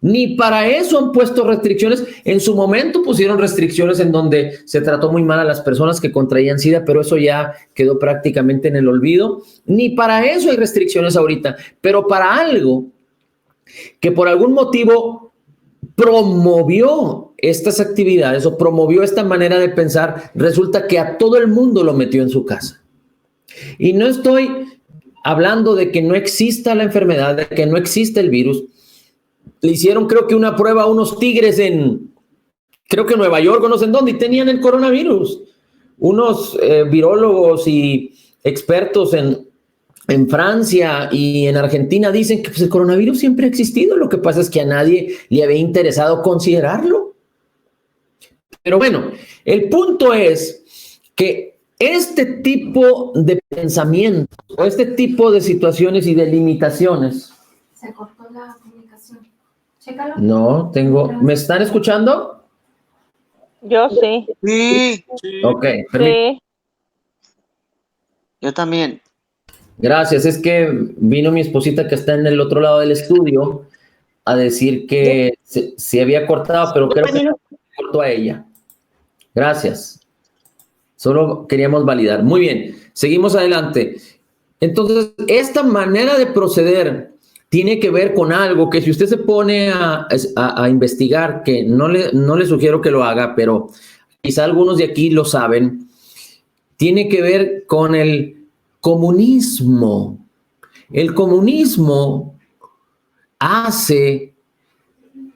Speaker 3: Ni para eso han puesto restricciones. En su momento pusieron restricciones en donde se trató muy mal a las personas que contraían SIDA, pero eso ya quedó prácticamente en el olvido. Ni para eso hay restricciones ahorita, pero para algo que por algún motivo promovió estas actividades o promovió esta manera de pensar, resulta que a todo el mundo lo metió en su casa. Y no estoy hablando de que no exista la enfermedad, de que no exista el virus. Le hicieron, creo que una prueba a unos tigres creo que Nueva York o no sé en dónde, y tenían el coronavirus. Unos virólogos y expertos en Francia y en Argentina dicen que pues, el coronavirus siempre ha existido. Lo que pasa es que a nadie le había interesado considerarlo. Pero bueno, el punto es que este tipo de pensamientos o este tipo de situaciones y de limitaciones.
Speaker 1: Se cortó la comunicación. Chécalo.
Speaker 3: No, ¿me están escuchando?
Speaker 4: Yo sí.
Speaker 6: Sí.
Speaker 3: Ok,
Speaker 4: Sí.
Speaker 2: Yo también.
Speaker 3: gracias. Es que vino mi esposita que está en el otro lado del estudio a decir que se había cortado, pero creo que se cortó a ella. Gracias. Solo queríamos validar. Muy bien, seguimos adelante. Entonces, esta manera de proceder tiene que ver con algo que si usted se pone a investigar, que no le sugiero que lo haga, pero quizá algunos de aquí lo saben, tiene que ver con el comunismo. El comunismo hace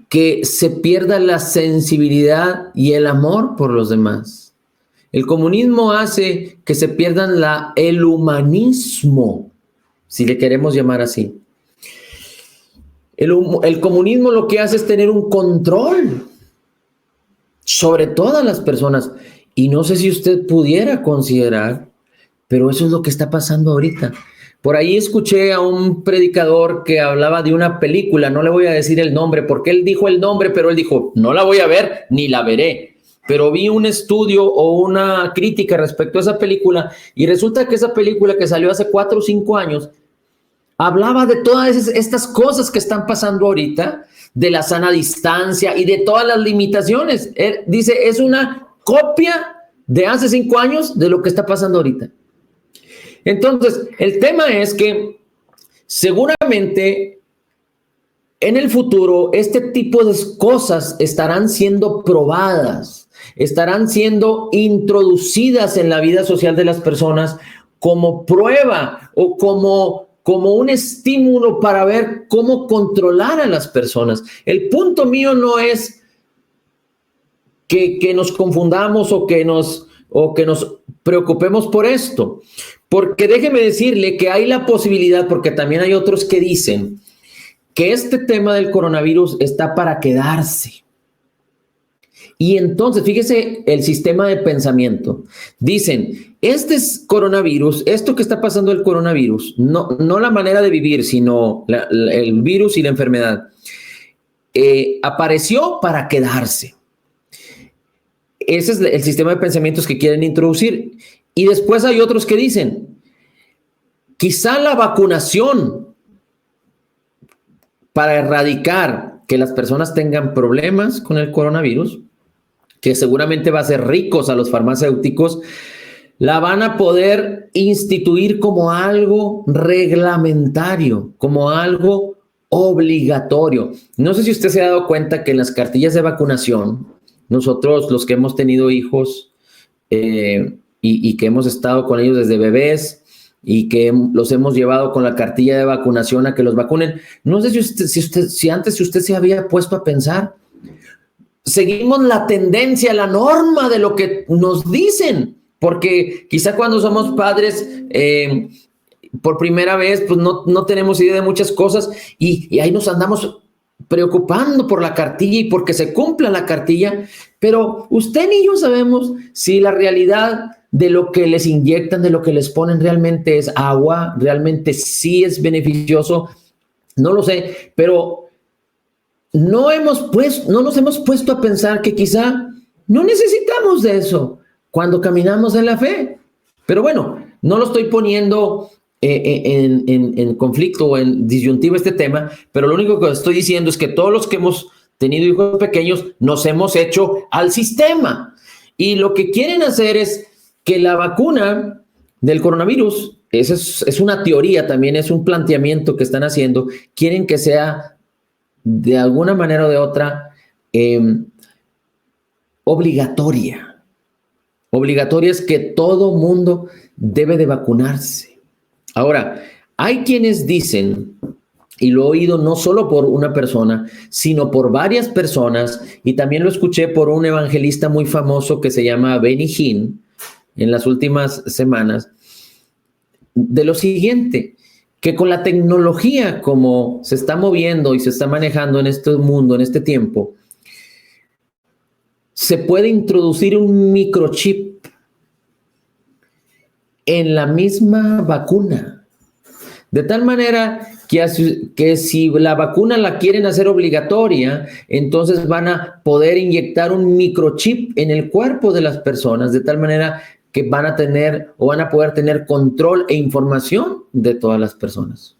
Speaker 3: que se pierda la sensibilidad y el amor por los demás. El comunismo hace que se pierdan el humanismo, si le queremos llamar así. El comunismo lo que hace es tener un control sobre todas las personas. Y no sé si usted pudiera considerar, pero eso es lo que está pasando ahorita. Por ahí escuché a un predicador que hablaba de una película, no le voy a decir el nombre, porque él dijo el nombre, pero él dijo, no la voy a ver ni la veré. Pero vi un estudio o una crítica respecto a esa película y resulta que esa película que salió hace 4 o 5 años hablaba de todas estas cosas que están pasando ahorita, de la sana distancia y de todas las limitaciones. Él dice, es una copia de hace 5 años de lo que está pasando ahorita. Entonces, el tema es que seguramente en el futuro este tipo de cosas estarán siendo probadas, estarán siendo introducidas en la vida social de las personas como prueba o como un estímulo para ver cómo controlar a las personas. El punto mío no es que nos confundamos o que nos preocupemos por esto, Porque déjeme decirle que hay la posibilidad, porque también hay otros que dicen que este tema del coronavirus está para quedarse. Y entonces, fíjese el sistema de pensamiento. Dicen, este es coronavirus, esto que está pasando el coronavirus, no la manera de vivir, sino el virus y la enfermedad, apareció para quedarse. Ese es el sistema de pensamientos que quieren introducir. Y después hay otros que dicen, quizá la vacunación para erradicar que las personas tengan problemas con el coronavirus, que seguramente va a ser ricos a los farmacéuticos, la van a poder instituir como algo reglamentario, como algo obligatorio. No sé si usted se ha dado cuenta que en las cartillas de vacunación, nosotros los que hemos tenido hijos y que hemos estado con ellos desde bebés y que los hemos llevado con la cartilla de vacunación a que los vacunen, no sé si antes usted se había puesto a pensar, seguimos la tendencia, la norma de lo que nos dicen, porque quizá cuando somos padres por primera vez, pues no tenemos idea de muchas cosas y ahí nos andamos preocupando por la cartilla y porque se cumpla la cartilla, pero usted ni yo sabemos si la realidad de lo que les inyectan, de lo que les ponen realmente es agua, realmente sí es beneficioso, no lo sé, pero no nos hemos puesto a pensar que quizá no necesitamos de eso cuando caminamos en la fe. Pero bueno, no lo estoy poniendo en conflicto o en disyuntiva este tema, pero lo único que estoy diciendo es que todos los que hemos tenido hijos pequeños nos hemos hecho al sistema. Y lo que quieren hacer es que la vacuna del coronavirus, esa es una teoría también, es un planteamiento que están haciendo, quieren que sea de alguna manera o de otra obligatoria. Obligatoria es que todo mundo debe de vacunarse. Ahora, hay quienes dicen, y lo he oído no solo por una persona, sino por varias personas, y también lo escuché por un evangelista muy famoso que se llama Benny Hinn en las últimas semanas, de lo siguiente, que con la tecnología como se está moviendo y se está manejando en este mundo, en este tiempo, se puede introducir un microchip en la misma vacuna, de tal manera que si la vacuna la quieren hacer obligatoria, entonces van a poder inyectar un microchip en el cuerpo de las personas, de tal manera que van a tener o van a poder tener control e información de todas las personas.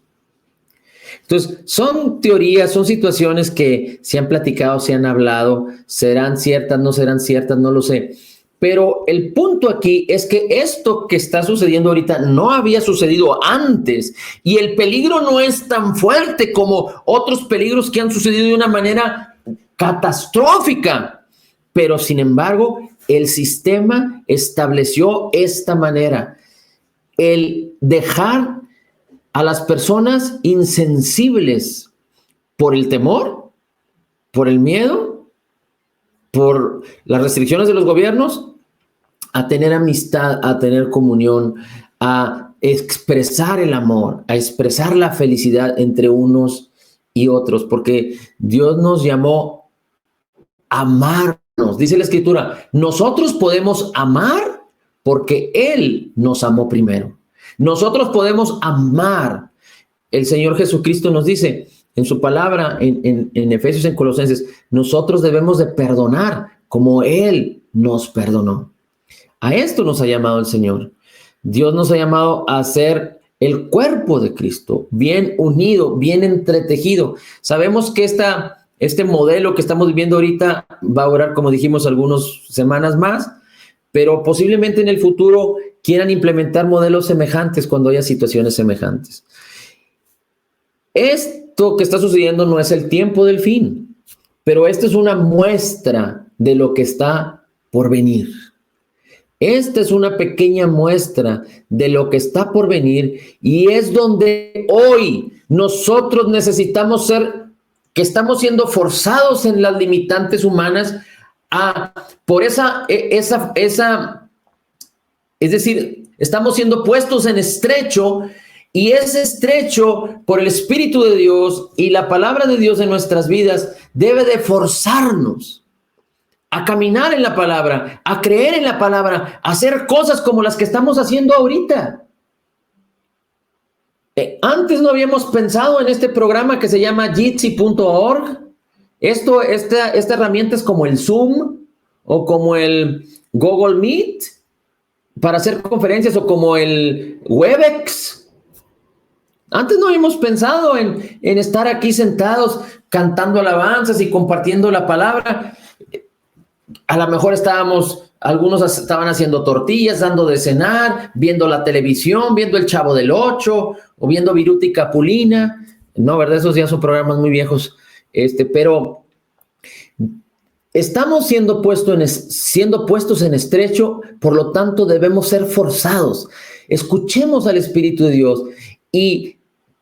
Speaker 3: Entonces, son teorías, son situaciones que se han platicado, se han hablado, serán ciertas, no lo sé. Pero el punto aquí es que esto que está sucediendo ahorita no había sucedido antes y el peligro no es tan fuerte como otros peligros que han sucedido de una manera catastrófica. Pero, sin embargo, el sistema estableció esta manera, el dejar a las personas insensibles por el temor, por el miedo, por las restricciones de los gobiernos, a tener amistad, a tener comunión, a expresar el amor, a expresar la felicidad entre unos y otros, porque Dios nos llamó a amarnos. Dice la Escritura, nosotros podemos amar porque Él nos amó primero. Nosotros podemos amar. El Señor Jesucristo nos dice en su palabra, en Efesios, en Colosenses, nosotros debemos de perdonar como Él nos perdonó. A esto nos ha llamado el Señor. Dios nos ha llamado a ser el cuerpo de Cristo, bien unido, bien entretejido. Sabemos que este modelo que estamos viviendo ahorita va a durar, como dijimos, algunas semanas más, pero posiblemente en el futuro quieran implementar modelos semejantes cuando haya situaciones semejantes. Esto que está sucediendo no es el tiempo del fin, pero esto es una muestra de lo que está por venir. Esta es una pequeña muestra de lo que está por venir y es donde hoy nosotros necesitamos ser, que estamos siendo forzados en las limitantes Estamos siendo puestos en estrecho, y ese estrecho por el Espíritu de Dios y la palabra de Dios en nuestras vidas debe de forzarnos a caminar en la palabra, a creer en la palabra, a hacer cosas como las que estamos haciendo ahorita. Antes no habíamos pensado en este programa que se llama Jitsi.org. Esta herramienta es como el Zoom o como el Google Meet para hacer conferencias, o como el Webex. Antes no habíamos pensado en estar aquí sentados cantando alabanzas y compartiendo la palabra. A lo mejor algunos estaban haciendo tortillas, dando de cenar, viendo la televisión, viendo El Chavo del Ocho o viendo Viruta y Capulina. No, ¿verdad? Esos ya son programas muy viejos. Pero estamos siendo puestos en estrecho, por lo tanto debemos ser forzados. Escuchemos al Espíritu de Dios y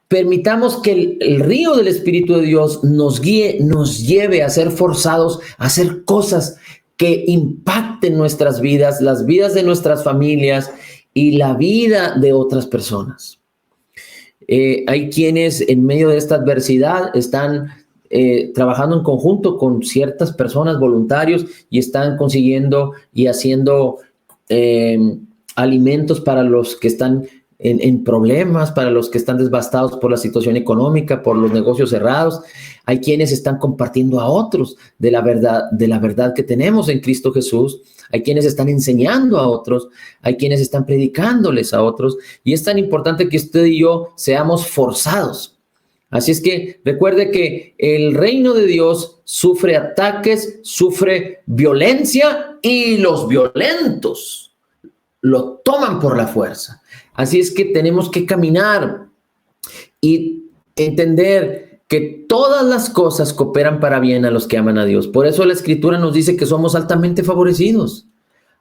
Speaker 3: permitamos que el río del Espíritu de Dios nos guíe, nos lleve a ser forzados a hacer cosas que impacten nuestras vidas, las vidas de nuestras familias y la vida de otras personas. Hay quienes en medio de esta adversidad están trabajando en conjunto con ciertas personas, voluntarios, y están consiguiendo y haciendo alimentos para los que están en problemas, para los que están devastados por la situación económica, por los negocios cerrados. Hay quienes están compartiendo a otros de la verdad que tenemos en Cristo Jesús. Hay quienes están enseñando a otros, hay quienes están predicándoles a otros, y es tan importante que usted y yo seamos forzados. Así es que recuerde que el reino de Dios sufre ataques, sufre violencia, y los violentos lo toman por la fuerza. Así es que tenemos que caminar y entender que todas las cosas cooperan para bien a los que aman a Dios. Por eso la Escritura nos dice que somos altamente favorecidos.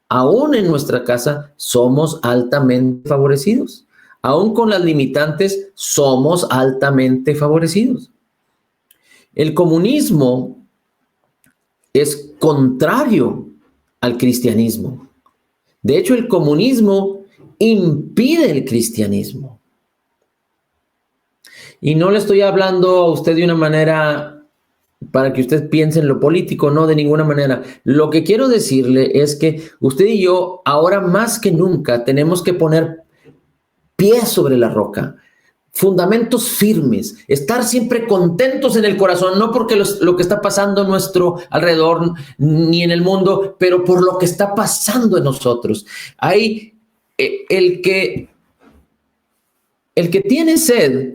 Speaker 3: Aún en nuestra casa somos altamente favorecidos. Aún con las limitantes somos altamente favorecidos. El comunismo es contrario al cristianismo. De hecho, el comunismo impide el cristianismo. Y no le estoy hablando a usted de una manera para que usted piense en lo político, no, de ninguna manera. Lo que quiero decirle es que usted y yo, ahora más que nunca, tenemos que poner pies sobre la roca, fundamentos firmes, estar siempre contentos en el corazón, no porque lo que está pasando a nuestro alrededor ni en el mundo, pero por lo que está pasando en nosotros. Hay el que tiene sed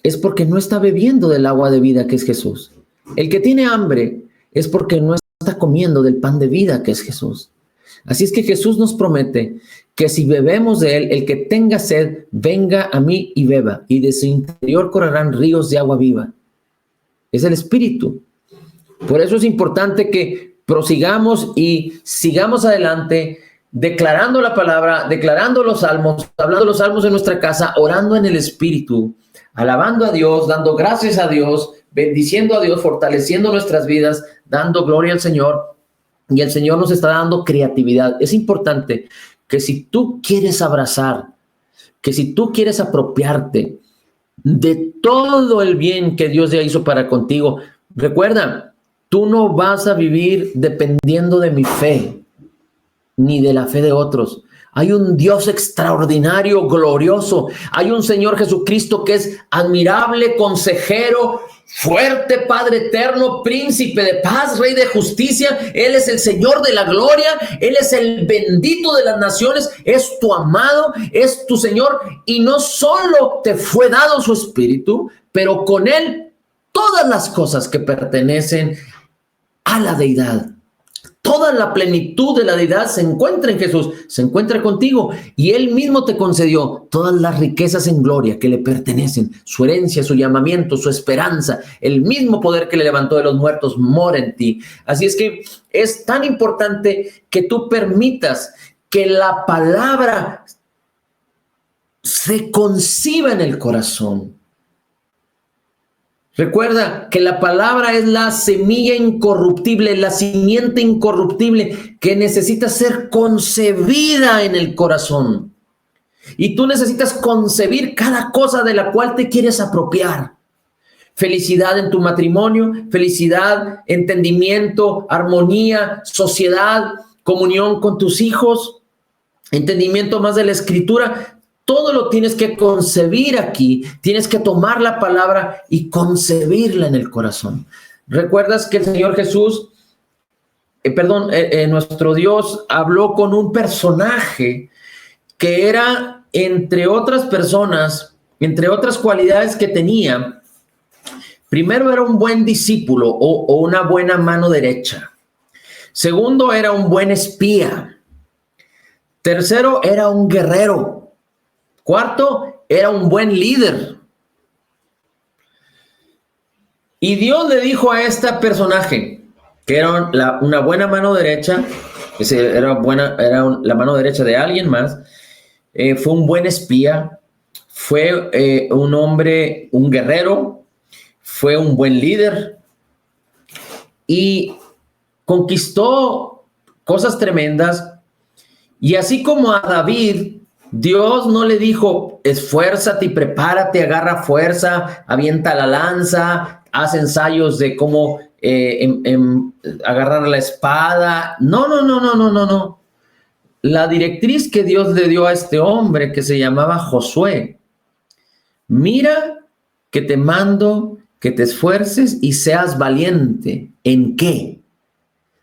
Speaker 3: es porque no está bebiendo del agua de vida que es Jesús. El que tiene hambre es porque no está comiendo del pan de vida que es Jesús. Así es que Jesús nos promete que si bebemos de él, el que tenga sed, venga a mí y beba, y de su interior correrán ríos de agua viva. Es el Espíritu. Por eso es importante que prosigamos y sigamos adelante, declarando la palabra, declarando los salmos, hablando los salmos en nuestra casa, orando en el Espíritu, alabando a Dios, dando gracias a Dios, bendiciendo a Dios, fortaleciendo nuestras vidas, dando gloria al Señor. Y el Señor nos está dando creatividad. Es importante que si tú quieres abrazar, que si tú quieres apropiarte de todo el bien que Dios ya hizo para contigo, recuerda, tú no vas a vivir dependiendo de mi fe, ni de la fe de otros. Hay un Dios extraordinario, glorioso. Hay un Señor Jesucristo que es admirable, consejero, fuerte, Padre eterno, príncipe de paz, Rey de justicia. Él es el Señor de la gloria. Él es el bendito de las naciones. Es tu amado, es tu Señor. Y no solo te fue dado su Espíritu, pero con Él todas las cosas que pertenecen a la deidad. Toda la plenitud de la deidad se encuentra en Jesús, se encuentra contigo, y Él mismo te concedió todas las riquezas en gloria que le pertenecen, su herencia, su llamamiento, su esperanza, el mismo poder que le levantó de los muertos mora en ti. Así es que es tan importante que tú permitas que la palabra se conciba en el corazón. Recuerda que la palabra es la semilla incorruptible, la simiente incorruptible que necesita ser concebida en el corazón. Y tú necesitas concebir cada cosa de la cual te quieres apropiar. Felicidad en tu matrimonio, felicidad, entendimiento, armonía, sociedad, comunión con tus hijos, entendimiento más de la Escritura. Todo lo tienes que concebir aquí. Tienes que tomar la palabra y concebirla en el corazón. ¿Recuerdas que el Señor Jesús, nuestro Dios habló con un personaje que era, entre otras personas, entre otras cualidades que tenía? Primero, era un buen discípulo o una buena mano derecha. Segundo, era un buen espía. Tercero, era un guerrero. Cuarto, era un buen líder. Y Dios le dijo a este personaje, que era una buena mano derecha, era la mano derecha de alguien más, fue un buen espía, fue un hombre, un guerrero, fue un buen líder y conquistó cosas tremendas. Y así como a David, Dios no le dijo, esfuérzate y prepárate, agarra fuerza, avienta la lanza, haz ensayos de cómo agarrar la espada. No. La directriz que Dios le dio a este hombre, que se llamaba Josué: mira que te mando que te esfuerces y seas valiente. ¿En qué?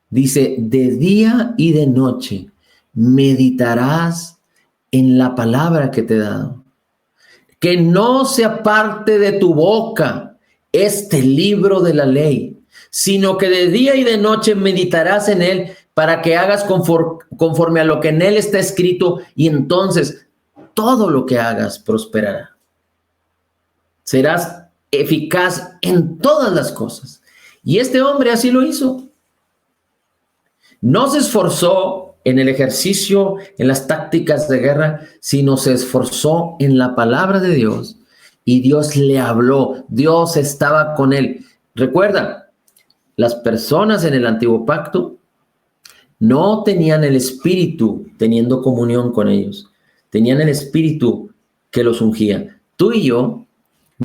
Speaker 3: Dice, de día y de noche meditarás en la palabra que te he dado. Que no se aparte de tu boca este libro de la ley, sino que de día y de noche meditarás en él para que hagas conforme a lo que en él está escrito, y entonces todo lo que hagas prosperará. Serás eficaz en todas las cosas. Y este hombre así lo hizo. No se esforzó en el ejercicio, en las tácticas de guerra, sino se esforzó en la palabra de Dios, y Dios le habló. Dios estaba con él. Recuerda, las personas en el antiguo pacto no tenían el Espíritu teniendo comunión con ellos. Tenían el Espíritu que los ungía. Tú y yo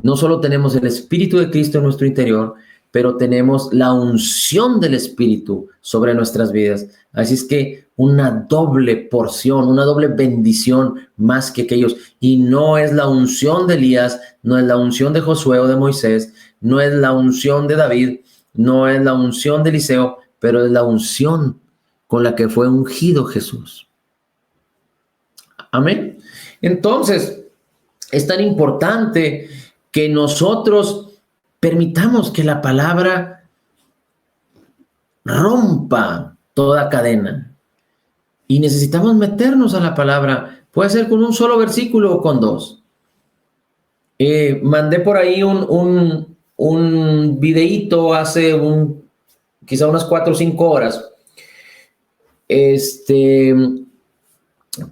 Speaker 3: no solo tenemos el Espíritu de Cristo en nuestro interior, pero tenemos la unción del Espíritu sobre nuestras vidas. Así es que una doble porción, una doble bendición más que aquellos. Y no es la unción de Elías, no es la unción de Josué o de Moisés, no es la unción de David, no es la unción de Eliseo, pero es la unción con la que fue ungido Jesús. Amén. Entonces, es tan importante que nosotros permitamos que la palabra rompa toda cadena. Y necesitamos meternos a la palabra. Puede ser con un solo versículo o con dos. Mandé por ahí un videíto hace quizá unas 4 o 5 horas.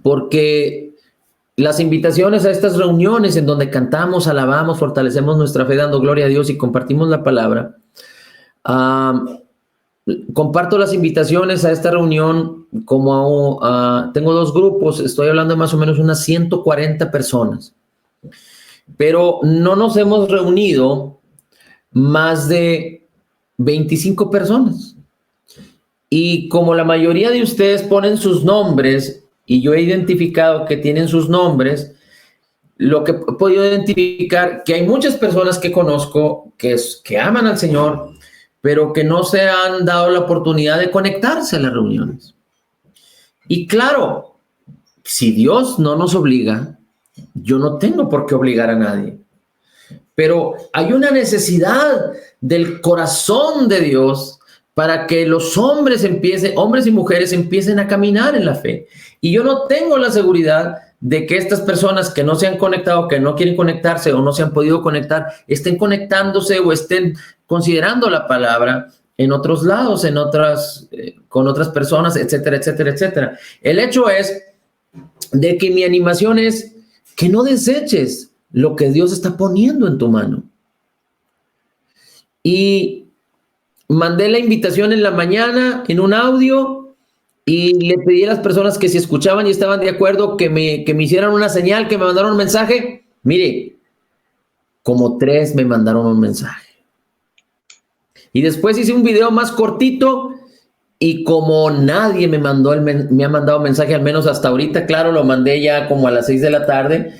Speaker 3: Porque las invitaciones a estas reuniones en donde cantamos, alabamos, fortalecemos nuestra fe dando gloria a Dios y compartimos la palabra. Comparto las invitaciones a esta reunión como tengo 2 grupos, estoy hablando de más o menos unas 140 personas. Pero no nos hemos reunido más de 25 personas. Y como la mayoría de ustedes ponen sus nombres, y yo he identificado que tienen sus nombres, lo que he podido identificar, que hay muchas personas que conozco que aman al Señor, pero que no se han dado la oportunidad de conectarse a las reuniones. Y claro, si Dios no nos obliga, yo no tengo por qué obligar a nadie. Pero hay una necesidad del corazón de Dios para que los hombres y mujeres empiecen a caminar en la fe. Y yo no tengo la seguridad de que estas personas que no se han conectado, que no quieren conectarse o no se han podido conectar, estén conectándose o estén considerando la palabra en otros lados, con otras personas, etcétera, etcétera, etcétera. El hecho es de que mi animación es que no deseches lo que Dios está poniendo en tu mano. Y mandé la invitación en la mañana en un audio y le pedí a las personas que si escuchaban y estaban de acuerdo que me hicieran una señal, que me mandaron un mensaje. Mire, como 3 me mandaron un mensaje. Y después hice un video más cortito y como nadie me ha mandado mensaje, al menos hasta ahorita, claro, lo mandé ya como a las 6 de la tarde.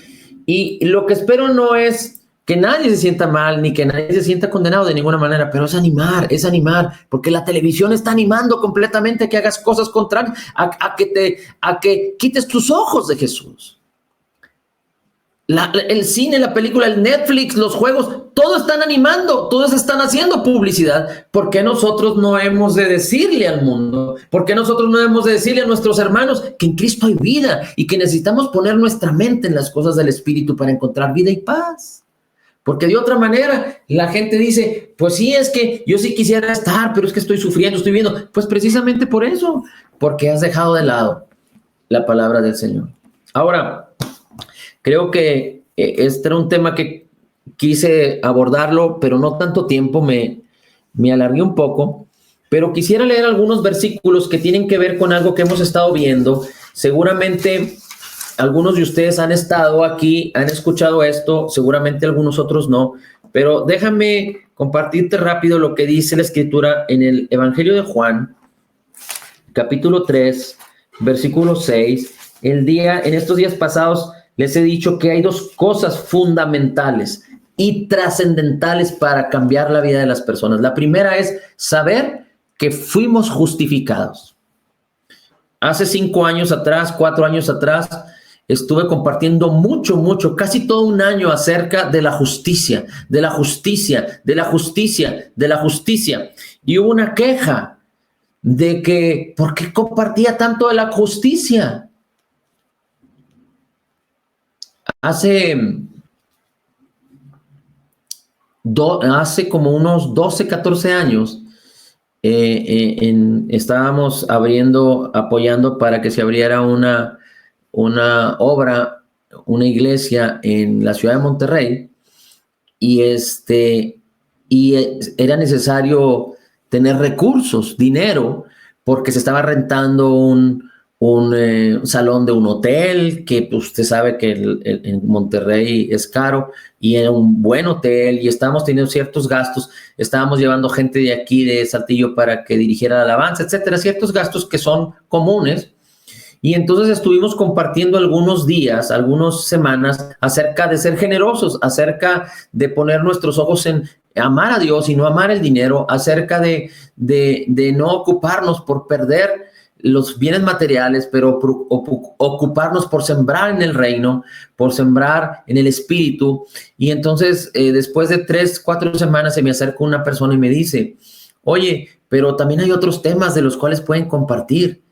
Speaker 3: Y lo que espero no es que nadie se sienta mal, ni que nadie se sienta condenado de ninguna manera, pero es animar, porque la televisión está animando completamente a que hagas cosas contrarias, a que quites tus ojos de Jesús. El cine, la película, el Netflix, los juegos, todos están animando, todos están haciendo publicidad. ¿Por qué nosotros no hemos de decirle al mundo? ¿Por qué nosotros no hemos de decirle a nuestros hermanos que en Cristo hay vida y que necesitamos poner nuestra mente en las cosas del Espíritu para encontrar vida y paz? Porque de otra manera la gente dice, pues sí, es que yo sí quisiera estar, pero es que estoy sufriendo, estoy viendo. Pues precisamente por eso, porque has dejado de lado la palabra del Señor. Ahora, creo que este era un tema que quise abordarlo, pero no tanto tiempo, me alargué un poco, pero quisiera leer algunos versículos que tienen que ver con algo que hemos estado viendo. Seguramente algunos de ustedes han estado aquí, han escuchado esto, seguramente algunos otros no, pero déjame compartirte rápido lo que dice la Escritura en el Evangelio de Juan, capítulo 3, versículo 6. En estos días pasados les he dicho que hay 2 cosas fundamentales y trascendentales para cambiar la vida de las personas. La primera es saber que fuimos justificados. Hace 5 años atrás, 4 años atrás, estuve compartiendo mucho, casi todo un año acerca de la justicia, de la justicia, de la justicia, de la justicia. Y hubo una queja de que, ¿por qué compartía tanto de la justicia? Hace como unos 12, 14 años, estábamos apoyando para que se abriera una obra, una iglesia en la ciudad de Monterrey, y era necesario tener recursos, dinero, porque se estaba rentando un salón de un hotel, que usted sabe que en Monterrey es caro, y era un buen hotel, y estábamos teniendo ciertos gastos, estábamos llevando gente de aquí, de Saltillo, para que dirigiera la alabanza, etcétera, ciertos gastos que son comunes. Y entonces estuvimos compartiendo algunos días, algunas semanas, acerca de ser generosos, acerca de poner nuestros ojos en amar a Dios y no amar el dinero, acerca de no ocuparnos por perder los bienes materiales, pero ocuparnos por sembrar en el reino, por sembrar en el Espíritu. Y entonces, después de 3, 4 semanas, se me acerca una persona y me dice, oye, pero también hay otros temas de los cuales pueden compartir.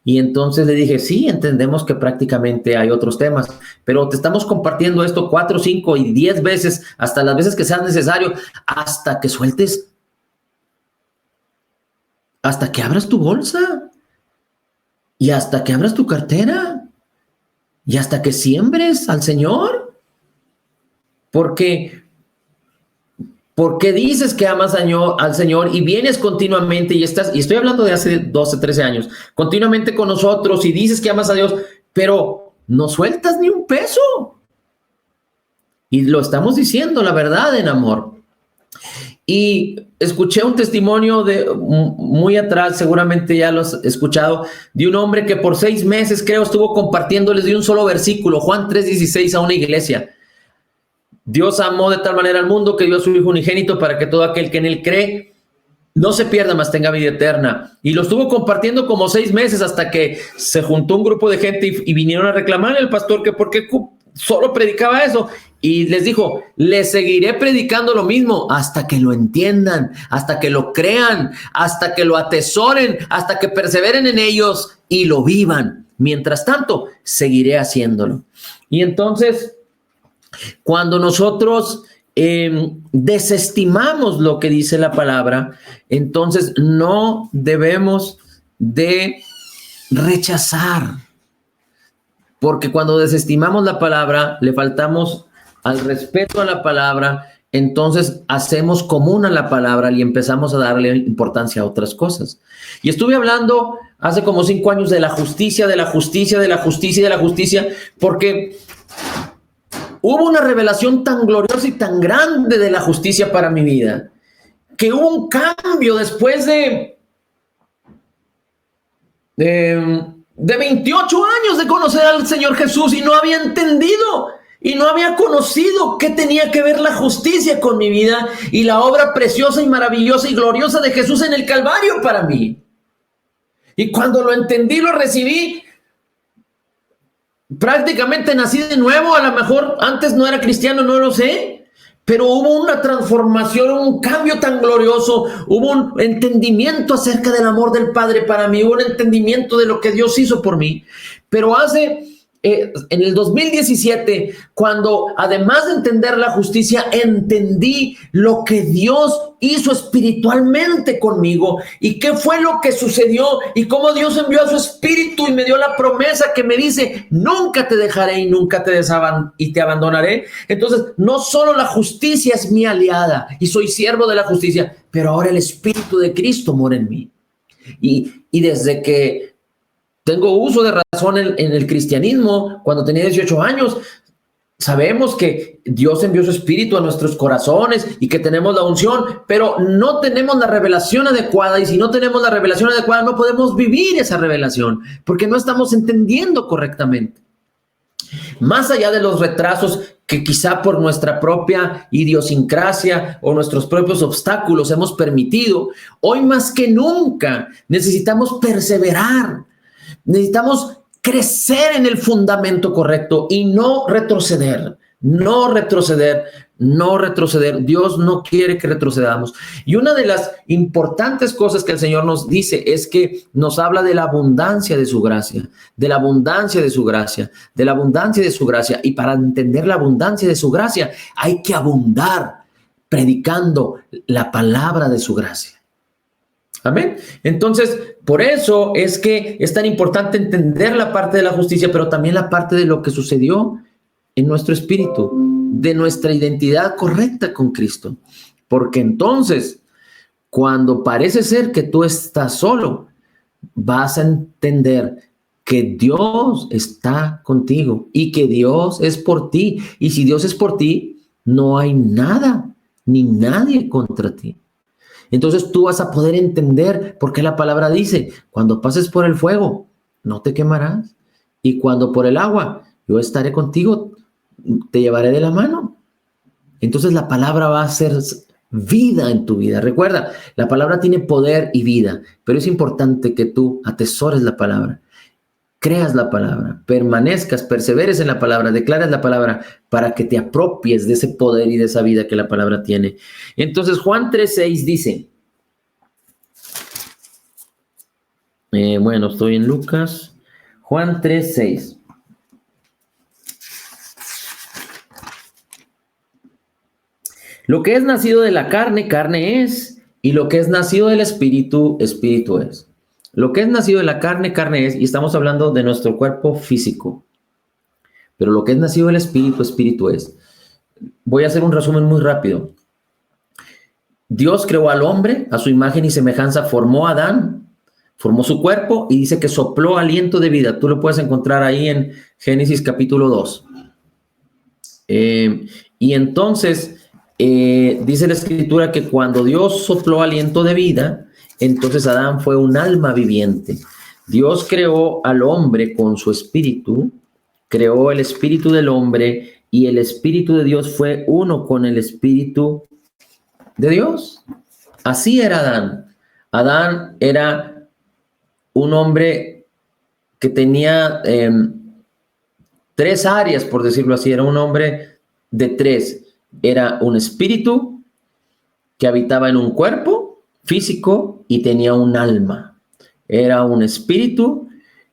Speaker 3: Y entonces le dije, sí, entendemos que prácticamente hay otros temas, pero te estamos compartiendo esto 4, 5 y 10 veces, hasta las veces que sea necesario, hasta que sueltes, hasta que abras tu bolsa, y hasta que abras tu cartera, y hasta que siembres al Señor. Porque dices que amas al Señor y vienes continuamente y estoy hablando de hace 12, 13 años, continuamente con nosotros y dices que amas a Dios, pero no sueltas ni un peso. Y lo estamos diciendo, la verdad, en amor. Y escuché un testimonio de muy atrás, seguramente ya lo has escuchado, de un hombre que por 6 meses, creo, estuvo compartiéndoles de un solo versículo, Juan 3:16, a una iglesia. Dios amó de tal manera al mundo que dio a su Hijo unigénito para que todo aquel que en él cree no se pierda, mas tenga vida eterna. Y lo estuvo compartiendo como 6 meses hasta que se juntó un grupo de gente y vinieron a reclamarle al pastor que por qué solo predicaba eso. Y les dijo, les seguiré predicando lo mismo hasta que lo entiendan, hasta que lo crean, hasta que lo atesoren, hasta que perseveren en ellos y lo vivan. Mientras tanto, seguiré haciéndolo. Y entonces, cuando nosotros desestimamos lo que dice la palabra, entonces no debemos de rechazar, porque cuando desestimamos la palabra, le faltamos al respeto a la palabra, entonces hacemos común a la palabra y empezamos a darle importancia a otras cosas. Y estuve hablando hace como 5 años, de la justicia, porque hubo una revelación tan gloriosa y tan grande de la justicia para mi vida, que hubo un cambio después de 28 años de conocer al Señor Jesús, y no había entendido y no había conocido qué tenía que ver la justicia con mi vida y la obra preciosa y maravillosa y gloriosa de Jesús en el Calvario para mí. Y cuando lo entendí, lo recibí, prácticamente nací de nuevo. A lo mejor antes no era cristiano, no lo sé, pero hubo una transformación, un cambio tan glorioso, hubo un entendimiento acerca del amor del Padre para mí, hubo un entendimiento de lo que Dios hizo por mí. Pero en el 2017, cuando además de entender la justicia, entendí lo que Dios hizo espiritualmente conmigo y qué fue lo que sucedió y cómo Dios envió a su Espíritu y me dio la promesa que me dice: nunca te dejaré y nunca te abandonaré. Entonces, no solo la justicia es mi aliada y soy siervo de la justicia, pero ahora el Espíritu de Cristo mora en mí. Y desde que tengo uso de razón en el cristianismo, cuando tenía 18 años, sabemos que Dios envió su Espíritu a nuestros corazones y que tenemos la unción, pero no tenemos la revelación adecuada, y si no tenemos la revelación adecuada, no podemos vivir esa revelación, porque no estamos entendiendo correctamente. Más allá de los retrasos que quizá por nuestra propia idiosincrasia o nuestros propios obstáculos hemos permitido, hoy más que nunca necesitamos perseverar. Necesitamos crecer en el fundamento correcto y no retroceder. Dios no quiere que retrocedamos. Y una de las importantes cosas que el Señor nos dice es que nos habla de la abundancia de su gracia, de la abundancia de su gracia, de la abundancia de su gracia. Y para entender la abundancia de su gracia, hay que abundar predicando la palabra de su gracia. Amén. Entonces, por eso es que es tan importante entender la parte de la justicia, pero también la parte de lo que sucedió en nuestro espíritu, de nuestra identidad correcta con Cristo. Porque entonces, cuando parece ser que tú estás solo, vas a entender que Dios está contigo y que Dios es por ti. Y si Dios es por ti, no hay nada ni nadie contra ti. Entonces tú vas a poder entender por qué la palabra dice: cuando pases por el fuego, no te quemarás. Y cuando por el agua, yo estaré contigo, te llevaré de la mano. Entonces la palabra va a ser vida en tu vida. Recuerda, la palabra tiene poder y vida, pero es importante que tú atesores la palabra, creas la palabra, permanezcas, perseveres en la palabra, declares la palabra para que te apropies de ese poder y de esa vida que la palabra tiene. Entonces Juan 3:6 dice, estoy en Lucas, Juan 3:6. Lo que es nacido de la carne, carne es, y lo que es nacido del espíritu, espíritu es. Lo que es nacido de la carne, carne es, y estamos hablando de nuestro cuerpo físico. Pero lo que es nacido del espíritu, espíritu es. Voy a hacer un resumen muy rápido. Dios creó al hombre, a su imagen y semejanza formó a Adán, formó su cuerpo y dice que sopló aliento de vida. Tú lo puedes encontrar ahí en Génesis capítulo 2. Y entonces dice la escritura que cuando Dios sopló aliento de vida, entonces Adán fue un alma viviente. Dios creó al hombre con su espíritu, creó el espíritu del hombre y el espíritu de Dios fue uno con el espíritu de Dios. Así era Adán. Adán era un hombre que tenía 3 áreas, por decirlo así. Era un hombre de 3. Era un espíritu que habitaba en un cuerpo físico y tenía un alma. Era un espíritu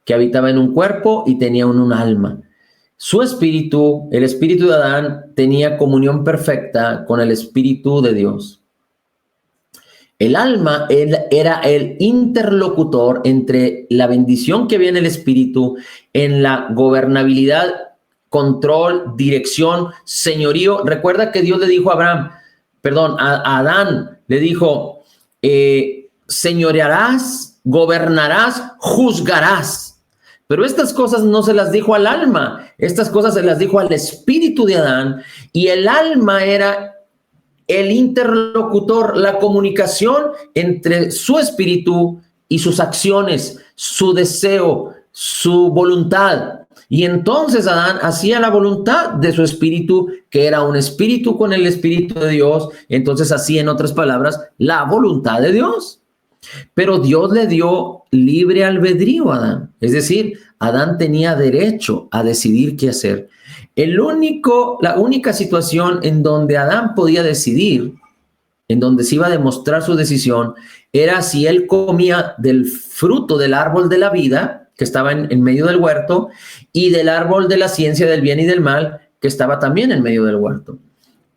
Speaker 3: que habitaba en un cuerpo y tenía un alma. Su espíritu, el espíritu de Adán, tenía comunión perfecta con el espíritu de Dios. El alma era el interlocutor entre la bendición que había en el espíritu, en la gobernabilidad, control, dirección, señorío. Recuerda que Dios le dijo a Adán le dijo, señorearás gobernarás, juzgarás. Pero estas cosas no se las dijo al alma, estas cosas se las dijo al espíritu de Adán, y el alma era el interlocutor, la comunicación entre su espíritu y sus acciones, su deseo, su voluntad. Y entonces Adán hacía la voluntad de su espíritu, que era un espíritu con el espíritu de Dios. Entonces hacía, en otras palabras, la voluntad de Dios. Pero Dios le dio libre albedrío a Adán. Es decir, Adán tenía derecho a decidir qué hacer. La única situación en donde Adán podía decidir, en donde se iba a demostrar su decisión, era si él comía del fruto del árbol de la vida, que estaba en medio del huerto, y del árbol de la ciencia del bien y del mal, que estaba también en medio del huerto.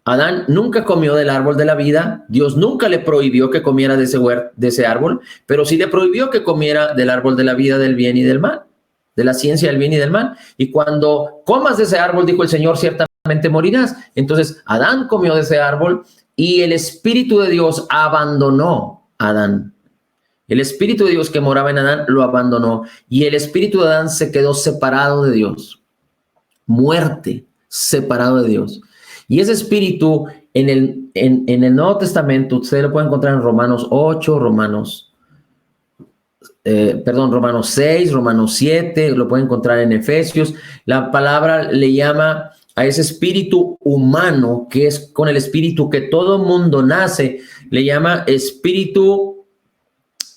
Speaker 3: Adán nunca comió del árbol de la vida. Dios nunca le prohibió que comiera de ese árbol, pero sí le prohibió que comiera del árbol de la vida, del bien y del mal, de la ciencia del bien y del mal. Y cuando comas de ese árbol, dijo el Señor, ciertamente morirás. Entonces Adán comió de ese árbol y el Espíritu de Dios abandonó a Adán. El Espíritu de Dios que moraba en Adán lo abandonó y el Espíritu de Adán se quedó separado de Dios. Muerte, separado de Dios. Y ese espíritu en el Nuevo Testamento, ustedes lo pueden encontrar en Romanos 8, Romanos 6, Romanos 7, lo pueden encontrar en Efesios. La palabra le llama a ese espíritu humano, que es con el espíritu que todo mundo nace, le llama espíritu,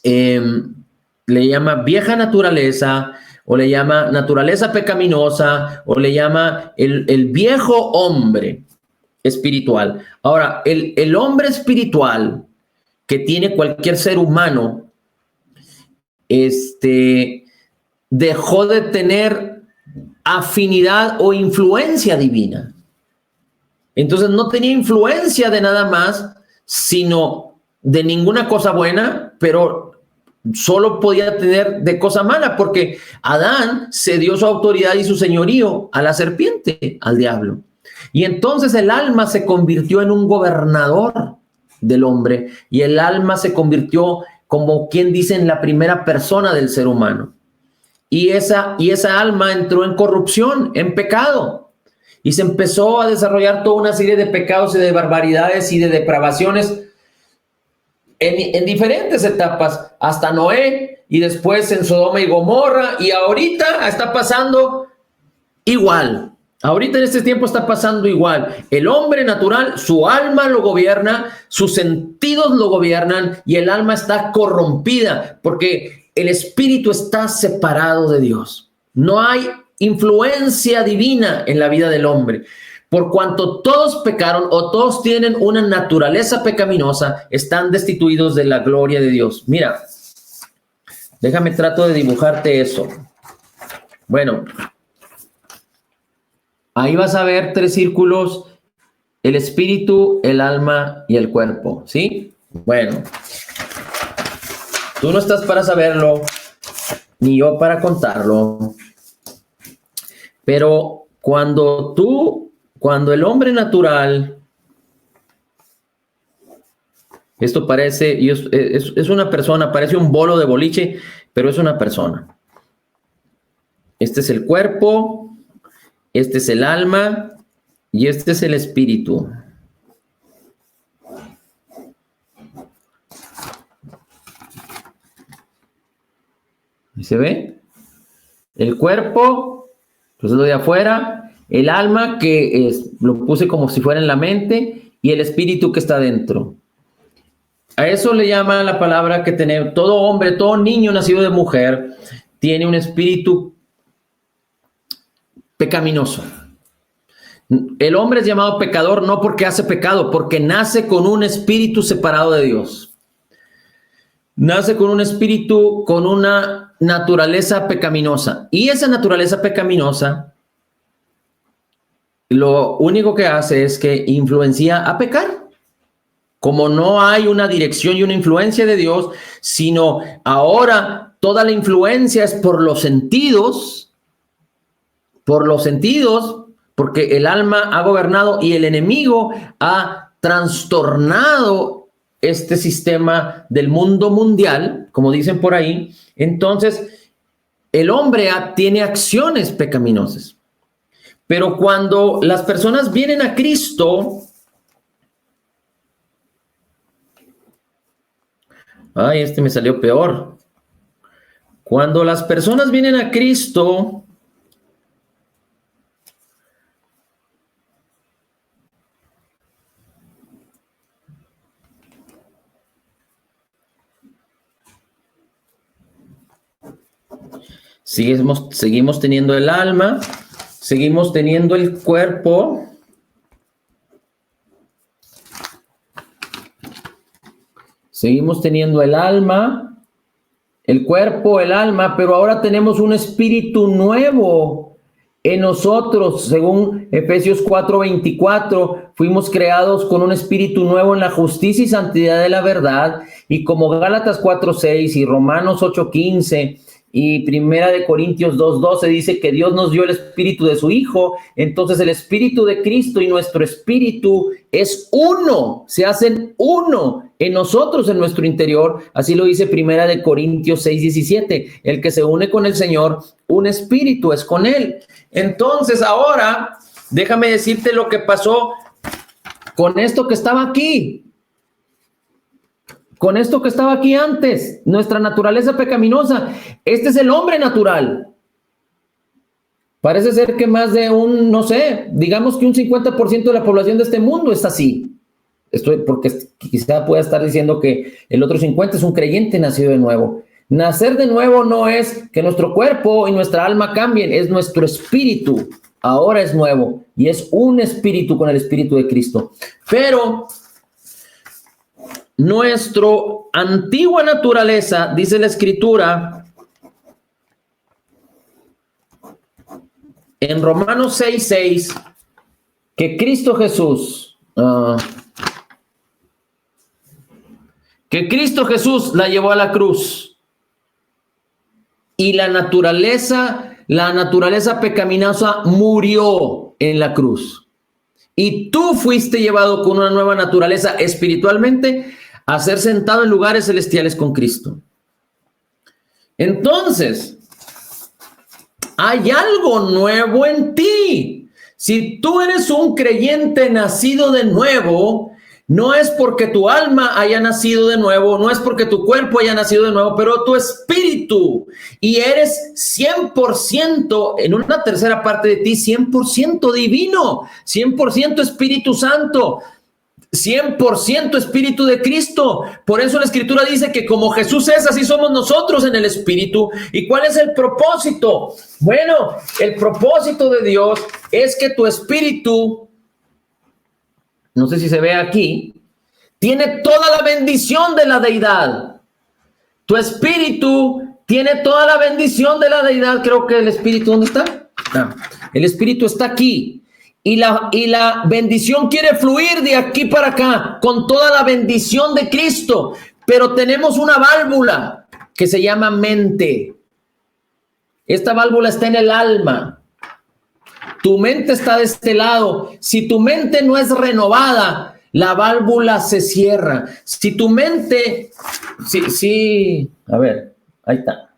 Speaker 3: le llama vieja naturaleza, o le llama naturaleza pecaminosa, o le llama el viejo hombre espiritual. Ahora, el hombre espiritual que tiene cualquier ser humano, dejó de tener afinidad o influencia divina. Entonces no tenía influencia de nada más, sino de ninguna cosa buena, pero solo podía tener de cosa mala, porque Adán cedió su autoridad y su señorío a la serpiente, al diablo. Y entonces el alma se convirtió en un gobernador del hombre, y el alma se convirtió, como quien dice, en la primera persona del ser humano. Y esa alma entró en corrupción, en pecado, y se empezó a desarrollar toda una serie de pecados y de barbaridades y de depravaciones en diferentes etapas, hasta Noé, y después en Sodoma y Gomorra, y ahorita está pasando igual. Ahorita en este tiempo está pasando igual. El hombre natural, su alma lo gobierna, sus sentidos lo gobiernan, y el alma está corrompida porque el espíritu está separado de Dios. No hay influencia divina en la vida del hombre. Por cuanto todos pecaron, o todos tienen una naturaleza pecaminosa, están destituidos de la gloria de Dios. Mira, déjame, trato de dibujarte eso. Bueno, ahí vas a ver 3 círculos: el espíritu, el alma y el cuerpo, ¿sí? Bueno, tú no estás para saberlo, ni yo para contarlo, pero cuando el hombre natural, esto parece, es una persona, parece un bolo de boliche, pero es una persona. Este es el cuerpo, este es el alma y este es el espíritu. ¿Se ve? El cuerpo, pues es lo de afuera. El alma, que lo puse como si fuera en la mente, y el espíritu que está dentro. A eso le llama la palabra que tenemos. Todo hombre, todo niño nacido de mujer tiene un espíritu pecaminoso. El hombre es llamado pecador no porque hace pecado, porque nace con un espíritu separado de Dios. Nace con un espíritu, con una naturaleza pecaminosa. Y esa naturaleza pecaminosa, lo único que hace es que influencia a pecar. Como no hay una dirección y una influencia de Dios, sino ahora toda la influencia es por los sentidos, porque el alma ha gobernado y el enemigo ha trastornado este sistema del mundo mundial, como dicen por ahí, entonces el hombre tiene acciones pecaminosas. Pero cuando las personas vienen a Cristo, ay, este me salió peor. Cuando las personas vienen a Cristo, seguimos teniendo el alma, seguimos teniendo el cuerpo. Seguimos teniendo el alma, el cuerpo, el alma, pero ahora tenemos un espíritu nuevo en nosotros. Según Efesios 4:24, fuimos creados con un espíritu nuevo en la justicia y santidad de la verdad. Y como Gálatas 4:6 y Romanos 8:15 y Primera de Corintios 2:12 dice que Dios nos dio el espíritu de su Hijo, entonces el espíritu de Cristo y nuestro espíritu es uno, se hacen uno en nosotros, en nuestro interior. Así lo dice Primera de Corintios 6:17, el que se une con el Señor, un espíritu es con él. Entonces ahora, déjame decirte lo que pasó con esto que estaba aquí. Con esto que estaba aquí antes, nuestra naturaleza pecaminosa. Este es el hombre natural. Parece ser que más de no sé, digamos que un 50% de la población de este mundo es así. Porque quizá pueda estar diciendo que el otro 50% es un creyente nacido de nuevo. Nacer de nuevo no es que nuestro cuerpo y nuestra alma cambien, es nuestro espíritu. Ahora es nuevo y es un espíritu con el espíritu de Cristo. Pero nuestra antigua naturaleza, dice la Escritura, en Romanos 6:6, que Cristo Jesús la llevó a la cruz y la naturaleza pecaminosa murió en la cruz. Y tú fuiste llevado con una nueva naturaleza espiritualmente a ser sentado en lugares celestiales con Cristo. Entonces, hay algo nuevo en ti. Si tú eres un creyente nacido de nuevo, no es porque tu alma haya nacido de nuevo, no es porque tu cuerpo haya nacido de nuevo, pero tu espíritu. Y eres 100%, en una tercera parte de ti, 100% divino, 100% Espíritu Santo, 100% Espíritu de Cristo. Por eso la Escritura dice que como Jesús es, así somos nosotros en el Espíritu. ¿Y cuál es el propósito? Bueno, el propósito de Dios es que tu espíritu, no sé si se ve aquí, tiene toda la bendición de la deidad. Tu espíritu tiene toda la bendición de la deidad. Creo que el espíritu, ¿dónde está? El espíritu está aquí. Y la bendición quiere fluir de aquí para acá con toda la bendición de Cristo. Pero tenemos una válvula que se llama mente. Esta válvula está en el alma. Tu mente está de este lado. Si tu mente no es renovada, la válvula se cierra. Si tu mente, sí, a ver, ahí está.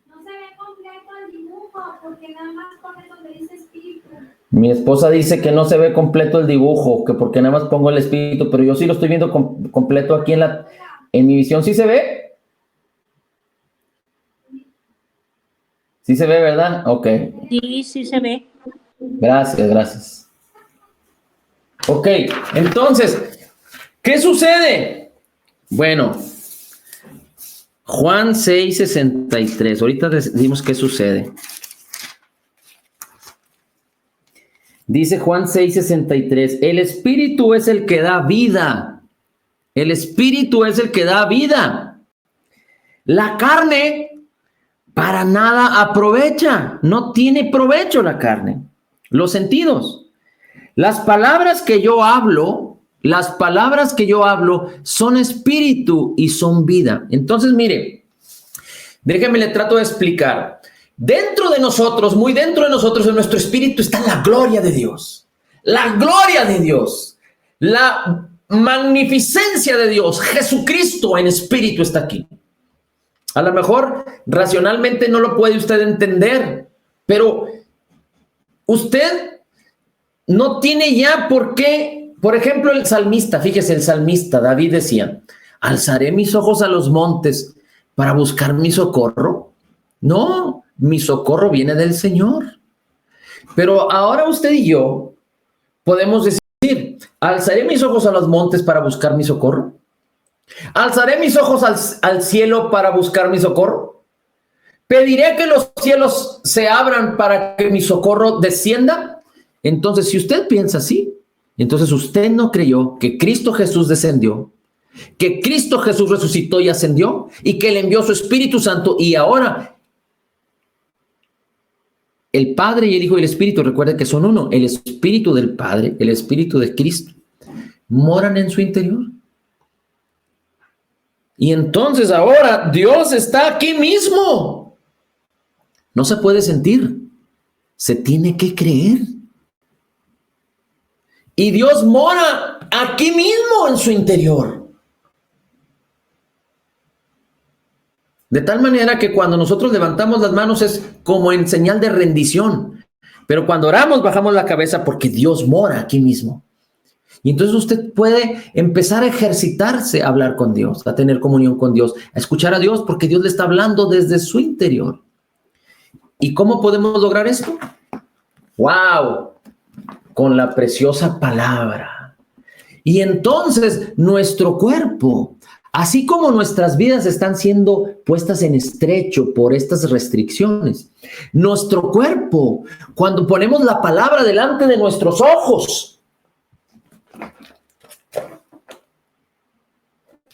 Speaker 1: No se ve completo el dibujo porque nada más pone donde dice espíritu.
Speaker 3: Mi esposa dice que no se ve completo el dibujo, que porque nada más pongo el espíritu, pero yo sí lo estoy viendo completo aquí en mi visión. ¿Sí se ve? ¿Sí se ve, verdad? Ok.
Speaker 5: Sí, sí se ve.
Speaker 3: Gracias. Ok, entonces, ¿qué sucede? Bueno, Juan 6:63. Ahorita decimos qué sucede. Dice Juan 6:63. El Espíritu es el que da vida. El Espíritu es el que da vida. La carne para nada aprovecha. No tiene provecho la carne. Los sentidos. Las palabras que yo hablo son espíritu y son vida. Entonces, mire, déjeme le trato de explicar. Dentro de nosotros, muy dentro de nosotros, en nuestro espíritu está la gloria de Dios. la gloria de Dios, la magnificencia de Dios, Jesucristo en espíritu está aquí. A lo mejor racionalmente no lo puede usted entender, pero usted no tiene ya por qué. Por ejemplo, el salmista, fíjese, el salmista David decía: alzaré mis ojos a los montes para buscar mi socorro. No, mi socorro viene del Señor. Pero ahora usted y yo podemos decir: alzaré mis ojos a los montes para buscar mi socorro. Alzaré mis ojos al cielo para buscar mi socorro. Pediré que los cielos se abran para que mi socorro descienda. Entonces, si usted piensa así, entonces usted no creyó que Cristo Jesús descendió, que Cristo Jesús resucitó y ascendió, y que le envió su Espíritu Santo, y ahora el Padre y el Hijo y el Espíritu, recuerden que son uno, el Espíritu del Padre, el Espíritu de Cristo, moran en su interior. Y entonces ahora Dios está aquí mismo. No se puede sentir, se tiene que creer. Y Dios mora aquí mismo en su interior. De tal manera que cuando nosotros levantamos las manos es como en señal de rendición. Pero cuando oramos bajamos la cabeza porque Dios mora aquí mismo. Y entonces usted puede empezar a ejercitarse a hablar con Dios, a tener comunión con Dios, a escuchar a Dios porque Dios le está hablando desde su interior. ¿Y cómo podemos lograr esto? ¡Wow! Con la preciosa palabra. Y entonces nuestro cuerpo, así como nuestras vidas están siendo puestas en estrecho por estas restricciones, nuestro cuerpo, cuando ponemos la palabra delante de nuestros ojos,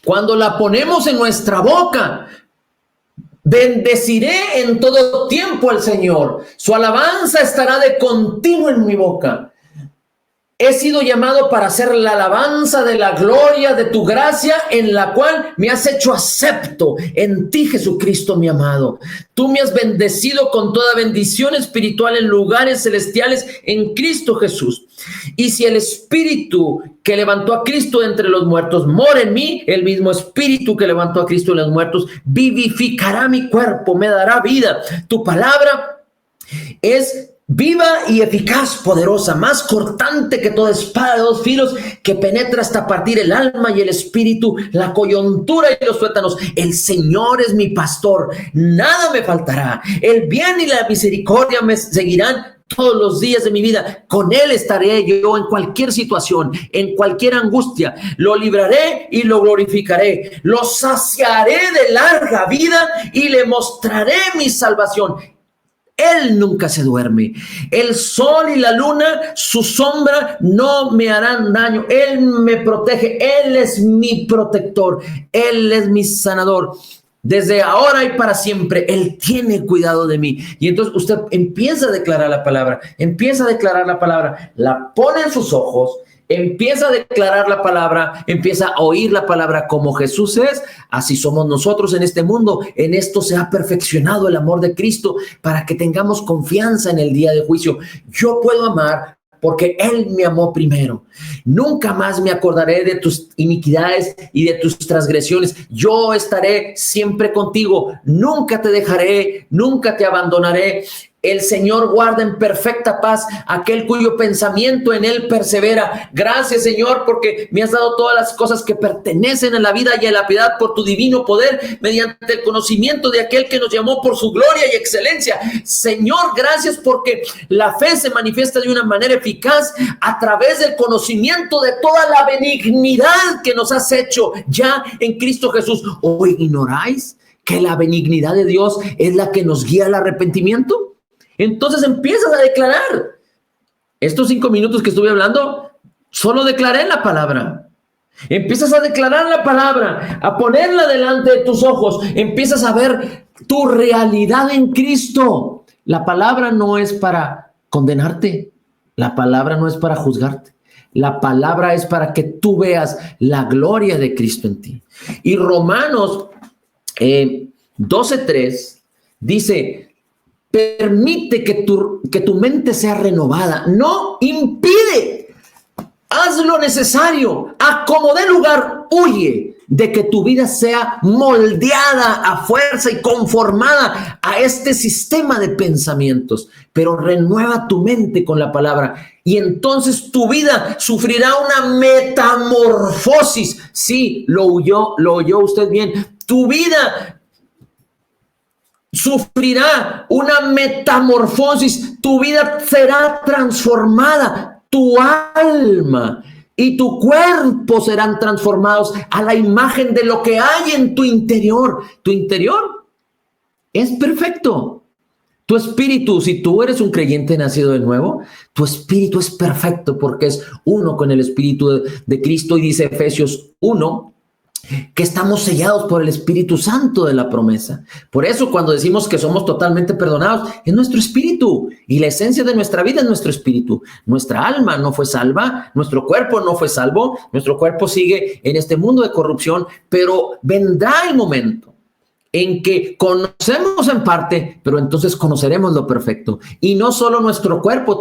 Speaker 3: cuando la ponemos en nuestra boca, bendeciré en todo tiempo al Señor. Su alabanza estará de continuo en mi boca. He sido llamado para hacer la alabanza de la gloria de tu gracia, en la cual me has hecho acepto en ti, Jesucristo, mi amado. Tú me has bendecido con toda bendición espiritual en lugares celestiales en Cristo Jesús. Y si el Espíritu que levantó a Cristo entre los muertos mora en mí, el mismo Espíritu que levantó a Cristo de los muertos vivificará mi cuerpo, me dará vida. Tu palabra es viva y eficaz, poderosa, más cortante que toda espada de dos filos, que penetra hasta partir el alma y el espíritu, la coyuntura y los tuétanos. El Señor es mi pastor, nada me faltará. El bien y la misericordia me seguirán todos los días de mi vida. Con Él estaré yo en cualquier situación, en cualquier angustia. Lo libraré y lo glorificaré. Lo saciaré de larga vida y le mostraré mi salvación. Él nunca se duerme. El sol y la luna, su sombra, no me harán daño. Él me protege. Él es mi protector. Él es mi sanador. Desde ahora y para siempre, Él tiene cuidado de mí. Y entonces usted empieza a declarar la palabra. Empieza a declarar la palabra. La pone en sus ojos. Empieza a declarar la palabra, empieza a oír la palabra como Jesús es, así somos nosotros en este mundo. En esto se ha perfeccionado el amor de Cristo para que tengamos confianza en el día de juicio. Yo puedo amar porque Él me amó primero. Nunca más me acordaré de tus iniquidades y de tus transgresiones. Yo estaré siempre contigo. Nunca te dejaré, nunca te abandonaré. El Señor guarda en perfecta paz aquel cuyo pensamiento en Él persevera. Gracias, Señor, porque me has dado todas las cosas que pertenecen a la vida y a la piedad por tu divino poder, mediante el conocimiento de aquel que nos llamó por su gloria y excelencia. Señor, gracias porque la fe se manifiesta de una manera eficaz a través del conocimiento de toda la benignidad que nos has hecho ya en Cristo Jesús. ¿O ignoráis que la benignidad de Dios es la que nos guía al arrepentimiento? Entonces empiezas a declarar. Estos 5 minutos que estuve hablando, solo declaré la palabra. Empiezas a declarar la palabra, a ponerla delante de tus ojos. Empiezas a ver tu realidad en Cristo. La palabra no es para condenarte. La palabra no es para juzgarte. La palabra es para que tú veas la gloria de Cristo en ti. Y Romanos 12:3 dice: permite que tu mente sea renovada. No impide haz lo necesario, a como dé lugar, huye de que tu vida sea moldeada a fuerza y conformada a este sistema de pensamientos, pero renueva tu mente con la palabra y entonces tu vida sufrirá una metamorfosis. Sí, lo oyó usted bien. Tu vida sufrirá una metamorfosis, tu vida será transformada, tu alma y tu cuerpo serán transformados a la imagen de lo que hay en tu interior. Tu interior es perfecto. Tu espíritu, si tú eres un creyente nacido de nuevo, tu espíritu es perfecto porque es uno con el espíritu de Cristo. Y dice Efesios 1, que estamos sellados por el Espíritu Santo de la promesa. Por eso cuando decimos que somos totalmente perdonados, es nuestro espíritu y la esencia de nuestra vida es nuestro espíritu. Nuestra alma no fue salva, nuestro cuerpo no fue salvo, nuestro cuerpo sigue en este mundo de corrupción, pero vendrá el momento en que conocemos en parte, pero entonces conoceremos lo perfecto. Y no solo nuestro cuerpo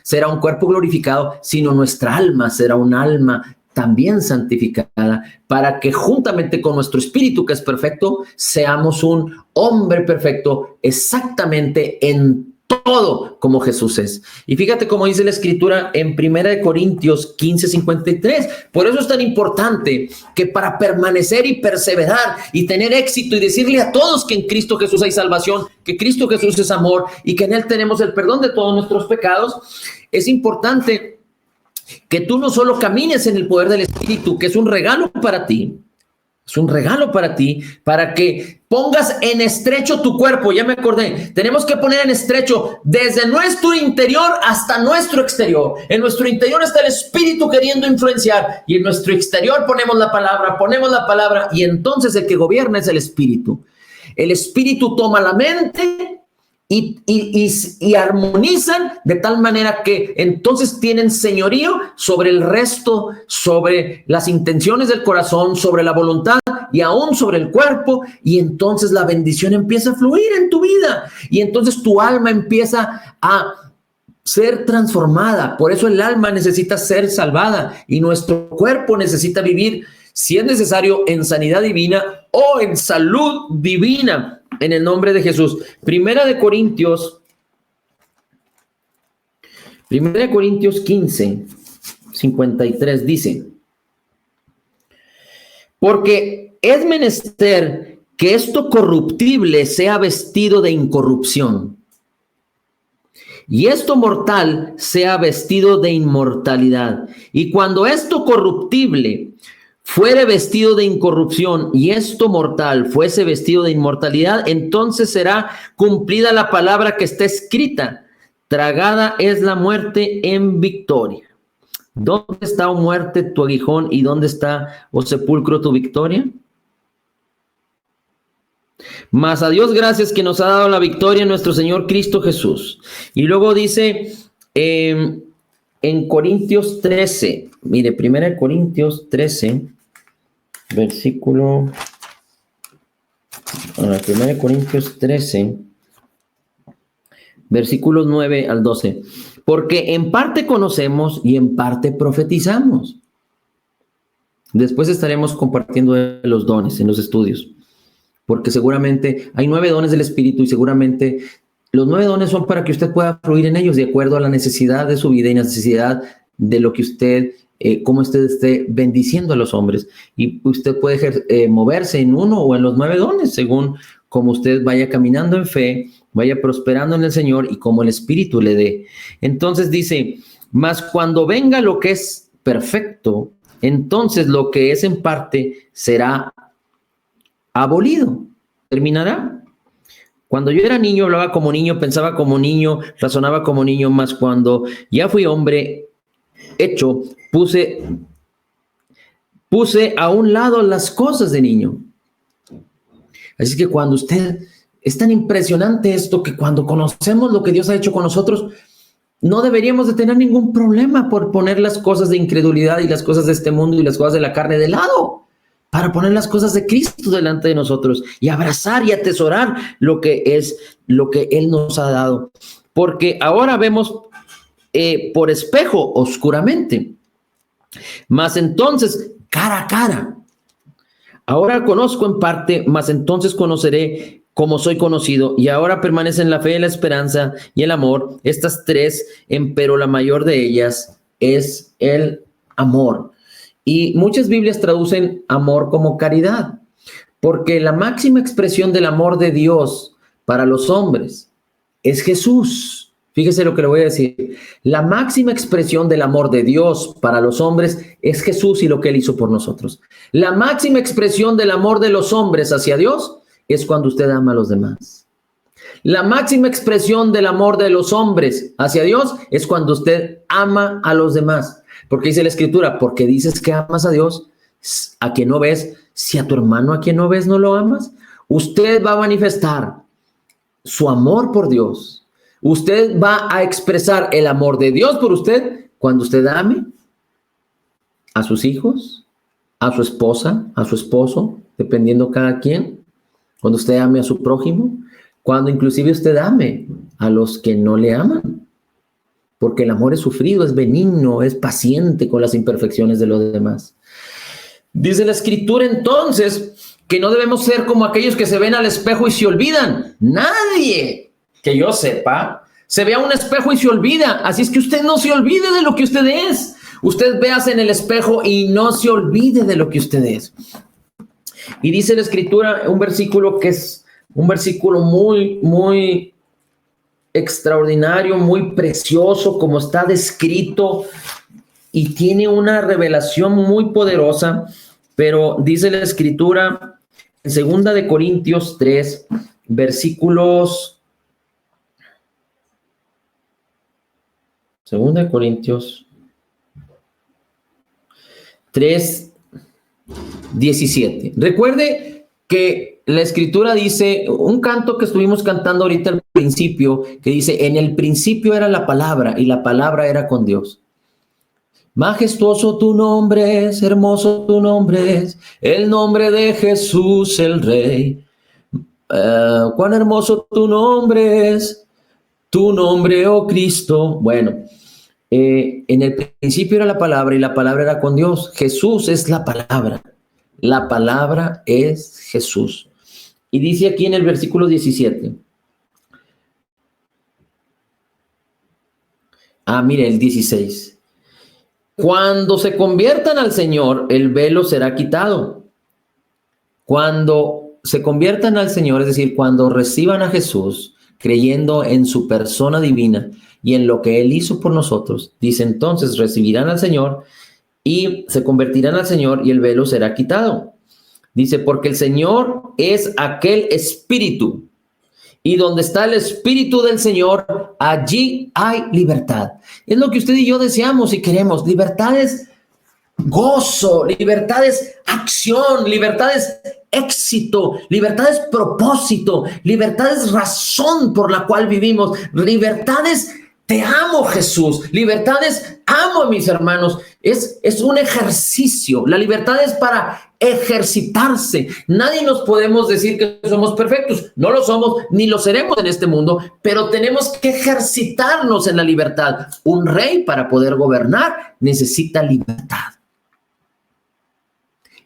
Speaker 3: será un cuerpo glorificado, sino nuestra alma será un alma también santificada, para que juntamente con nuestro espíritu que es perfecto, seamos un hombre perfecto exactamente en todo como Jesús es. Y fíjate cómo dice la escritura en 1 Corintios 15:53. Por eso es tan importante que para permanecer y perseverar y tener éxito y decirle a todos que en Cristo Jesús hay salvación, que Cristo Jesús es amor y que en Él tenemos el perdón de todos nuestros pecados, es importante que tú no solo camines en el poder del Espíritu, que es un regalo para ti, para que pongas en estrecho tu cuerpo. Ya me acordé, tenemos que poner en estrecho desde nuestro interior hasta nuestro exterior. En nuestro interior está el Espíritu queriendo influenciar y en nuestro exterior ponemos la palabra y entonces el que gobierna es el Espíritu. El Espíritu toma la mente y armonizan de tal manera que entonces tienen señorío sobre el resto, sobre las intenciones del corazón, sobre la voluntad y aún sobre el cuerpo, y entonces la bendición empieza a fluir en tu vida y entonces tu alma empieza a ser transformada. Por eso el alma necesita ser salvada y nuestro cuerpo necesita vivir, si es necesario, en sanidad divina o en salud divina. En el nombre de Jesús. Primera de Corintios 15:53 dice: porque es menester que esto corruptible sea vestido de incorrupción y esto mortal sea vestido de inmortalidad. Y cuando esto corruptible fuere vestido de incorrupción y esto mortal fuese vestido de inmortalidad, entonces será cumplida la palabra que está escrita: tragada es la muerte en victoria. ¿Dónde está, oh muerte, tu aguijón, y dónde está, oh sepulcro, tu victoria? Mas a Dios gracias que nos ha dado la victoria en nuestro Señor Cristo Jesús. Y luego dice en Corintios 13, mire, 1 Corintios 13, versículo, 1 Corintios 13, versículos 9 al 12. Porque en parte conocemos y en parte profetizamos. Después estaremos compartiendo los dones en los estudios, porque seguramente hay 9 dones del Espíritu y seguramente los 9 dones son para que usted pueda fluir en ellos de acuerdo a la necesidad de su vida y necesidad de lo que usted, cómo usted esté bendiciendo a los hombres. Y usted puede moverse en uno o en los 9 dones según como usted vaya caminando en fe, vaya prosperando en el Señor y como el Espíritu le dé. Entonces dice: mas cuando venga lo que es perfecto, entonces lo que es en parte será abolido, terminará. Cuando yo era niño, hablaba como niño, pensaba como niño, razonaba como niño, mas cuando ya fui hombre hecho, puse a un lado las cosas de niño. Así que cuando usted, es tan impresionante esto que cuando conocemos lo que Dios ha hecho con nosotros, no deberíamos de tener ningún problema por poner las cosas de incredulidad y las cosas de este mundo y las cosas de la carne de lado, para poner las cosas de Cristo delante de nosotros y abrazar y atesorar lo que Él nos ha dado. Porque ahora vemos por espejo oscuramente, Mas entonces, cara a cara. Ahora conozco en parte, mas entonces conoceré como soy conocido. Y ahora permanecen la fe, la esperanza y el amor. Estas tres, empero la mayor de ellas es el amor. Y muchas Biblias traducen amor como caridad, porque la máxima expresión del amor de Dios para los hombres es Jesús. Fíjese lo que le voy a decir. La máxima expresión del amor de Dios para los hombres es Jesús y lo que Él hizo por nosotros. La máxima expresión del amor de los hombres hacia Dios es cuando usted ama a los demás. La máxima expresión del amor de los hombres hacia Dios es cuando usted ama a los demás. Porque dice la Escritura, porque dices que amas a Dios, a quien no ves, si a tu hermano a quien no ves no lo amas, usted va a manifestar su amor por Dios. Usted va a expresar el amor de Dios por usted cuando usted ame a sus hijos, a su esposa, a su esposo, dependiendo cada quien. Cuando usted ame a su prójimo, cuando inclusive usted ame a los que no le aman. Porque el amor es sufrido, es benigno, es paciente con las imperfecciones de los demás. Dice la Escritura entonces que no debemos ser como aquellos que se ven al espejo y se olvidan. Nadie que yo sepa se ve a un espejo y se olvida. Así es que usted no se olvide de lo que usted es. Usted véase en el espejo y no se olvide de lo que usted es. Y dice la Escritura un versículo que es un versículo muy extraordinario, muy precioso, como está descrito, y tiene una revelación muy poderosa. Pero dice la Escritura en 2 de Corintios 3, versículos 2 de Corintios 3, 17. Recuerde que la Escritura dice, un canto que estuvimos cantando ahorita al principio, que dice, en el principio era la palabra y la palabra era con Dios. Majestuoso tu nombre es, hermoso tu nombre es, el nombre de Jesús el Rey. Cuán hermoso tu nombre es, tu nombre, oh Cristo. Bueno, en el principio era la palabra y la palabra era con Dios. Jesús es la palabra es Jesús. Y dice aquí en el versículo 17. Mire el 16. Cuando se conviertan al Señor, el velo será quitado. Cuando se conviertan al Señor, es decir, cuando reciban a Jesús, creyendo en su persona divina y en lo que Él hizo por nosotros, dice entonces recibirán al Señor y se convertirán al Señor y el velo será quitado. Dice, porque el Señor es aquel Espíritu. Y donde está el Espíritu del Señor, allí hay libertad. Es lo que usted y yo deseamos y queremos. Libertad es gozo, libertad es acción, libertad es éxito, libertad es propósito, libertad es razón por la cual vivimos, libertad es te amo Jesús, libertad es amo a mis hermanos, es un ejercicio. La libertad es para ejercitarse. Nadie nos podemos decir que somos perfectos, no lo somos ni lo seremos en este mundo, pero tenemos que ejercitarnos en la libertad. Un rey para poder gobernar necesita libertad.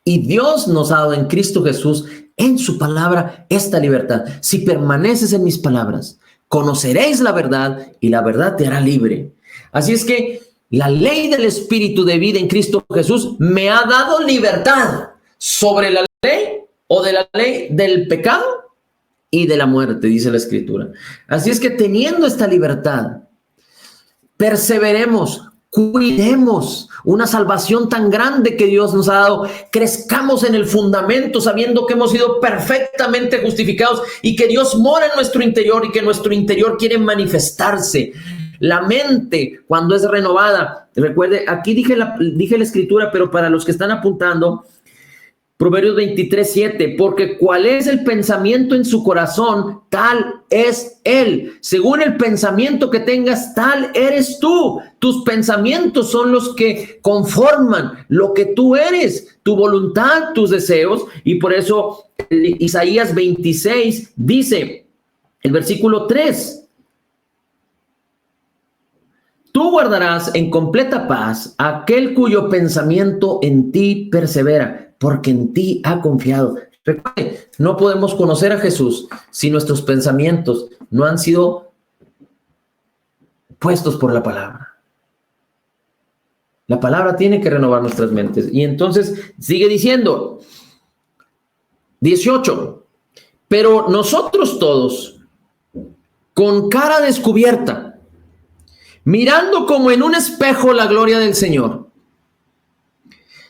Speaker 3: Y Dios nos ha dado en Cristo Jesús, en su palabra, esta libertad. Si permaneces en mis palabras, conoceréis la verdad y la verdad te hará libre. Así es que la ley del Espíritu de vida en Cristo Jesús me ha dado libertad sobre la ley o de la ley del pecado y de la muerte, dice la Escritura. Así es que teniendo esta libertad, perseveremos, cuidemos una salvación tan grande que Dios nos ha dado, crezcamos en el fundamento sabiendo que hemos sido perfectamente justificados y que Dios mora en nuestro interior y que nuestro interior quiere manifestarse. La mente, cuando es renovada, recuerde, aquí dije la Escritura, pero para los que están apuntando, Proverbios 23:7, porque cuál es el pensamiento en su corazón, tal es él. Según el pensamiento que tengas, tal eres tú. Tus pensamientos son los que conforman lo que tú eres, tu voluntad, tus deseos. Y por eso Isaías 26 dice, el versículo 3, Tú guardarás en completa paz a aquel cuyo pensamiento en ti persevera, porque en ti ha confiado. Recuerde, no podemos conocer a Jesús si nuestros pensamientos no han sido puestos por la palabra. La palabra tiene que renovar nuestras mentes. Y entonces sigue diciendo, 18, pero nosotros todos, con cara descubierta, mirando como en un espejo la gloria del Señor,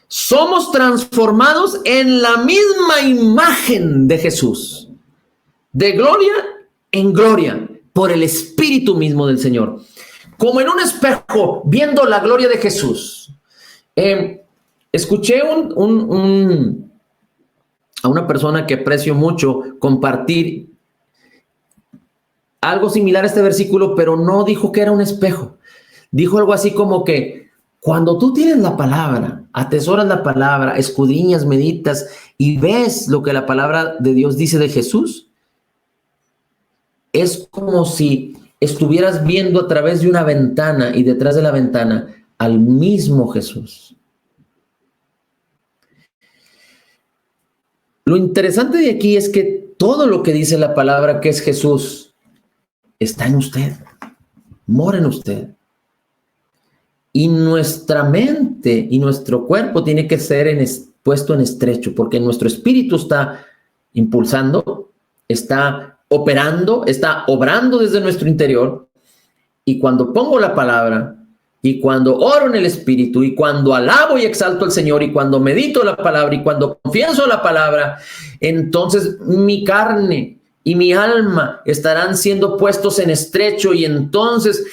Speaker 3: somos transformados en la misma imagen de Jesús, de gloria en gloria, por el Espíritu mismo del Señor. Como en un espejo, viendo la gloria de Jesús. Escuché a una persona que aprecio mucho compartir algo similar a este versículo, pero no dijo que era un espejo. Dijo algo así como que cuando tú tienes la palabra, atesoras la palabra, escudriñas, meditas y ves lo que la palabra de Dios dice de Jesús, es como si estuvieras viendo a través de una ventana y detrás de la ventana al mismo Jesús. Lo interesante de aquí es que todo lo que dice la palabra que es Jesús está en usted, mora en usted. Y nuestra mente y nuestro cuerpo tiene que ser puesto en estrecho, porque nuestro espíritu está impulsando, está operando, está obrando desde nuestro interior. Y cuando pongo la palabra, y cuando oro en el Espíritu, y cuando alabo y exalto al Señor, y cuando medito la palabra, y cuando confieso la palabra, entonces mi carne y mi alma estarán siendo puestos en estrecho, y entonces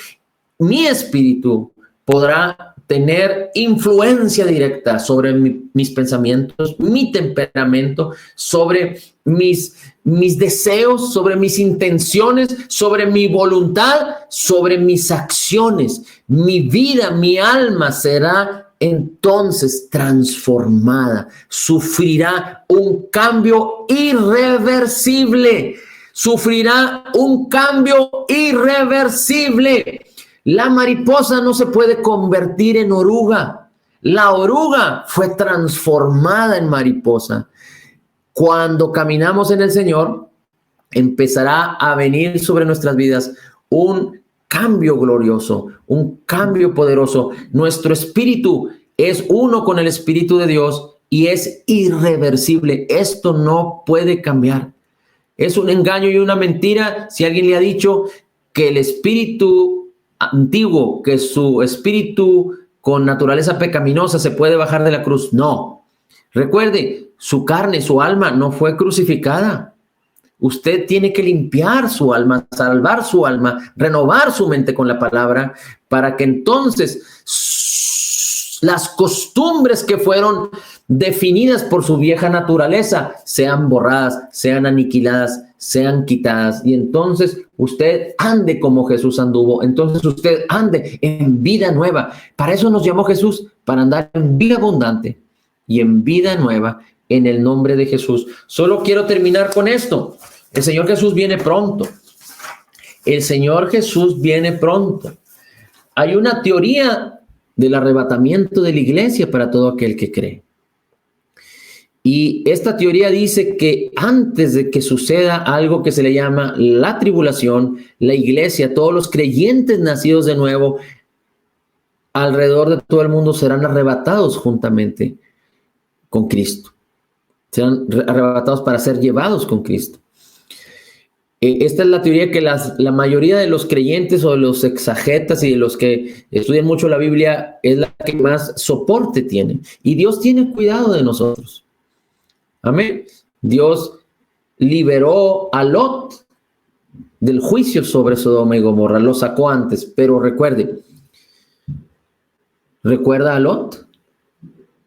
Speaker 3: mi espíritu podrá tener influencia directa sobre mis pensamientos, mi temperamento, sobre mis deseos, sobre mis intenciones, sobre mi voluntad, sobre mis acciones. Mi vida, mi alma será entonces transformada, sufrirá un cambio irreversible, sufrirá un cambio irreversible. La mariposa no se puede convertir en oruga. La oruga fue transformada en mariposa. Cuando caminamos en el Señor, empezará a venir sobre nuestras vidas un cambio glorioso, un cambio poderoso. Nuestro espíritu es uno con el Espíritu de Dios y es irreversible. Esto no puede cambiar. Es un engaño y una mentira si alguien le ha dicho que el espíritu antiguo, que su espíritu con naturaleza pecaminosa se puede bajar de la cruz. No. Recuerde, su carne, su alma no fue crucificada. Usted tiene que limpiar su alma, salvar su alma, renovar su mente con la palabra, para que entonces las costumbres que fueron definidas por su vieja naturaleza sean borradas, sean aniquiladas, sean quitadas, y entonces usted ande como Jesús anduvo, entonces usted ande en vida nueva. Para eso nos llamó Jesús, para andar en vida abundante y en vida nueva, en el nombre de Jesús. Solo quiero terminar con esto. El Señor Jesús viene pronto. El Señor Jesús viene pronto. Hay una teoría del arrebatamiento de la iglesia para todo aquel que cree. Y esta teoría dice que antes de que suceda algo que se le llama la tribulación, la iglesia, todos los creyentes nacidos de nuevo alrededor de todo el mundo serán arrebatados juntamente con Cristo. Serán arrebatados para ser llevados con Cristo. Esta es la teoría que la mayoría de los creyentes o de los exegetas y de los que estudian mucho la Biblia es la que más soporte tiene. Y Dios tiene cuidado de nosotros. Amén. Dios liberó a Lot del juicio sobre Sodoma y Gomorra. Lo sacó antes, pero recuerde. ¿Recuerda a Lot?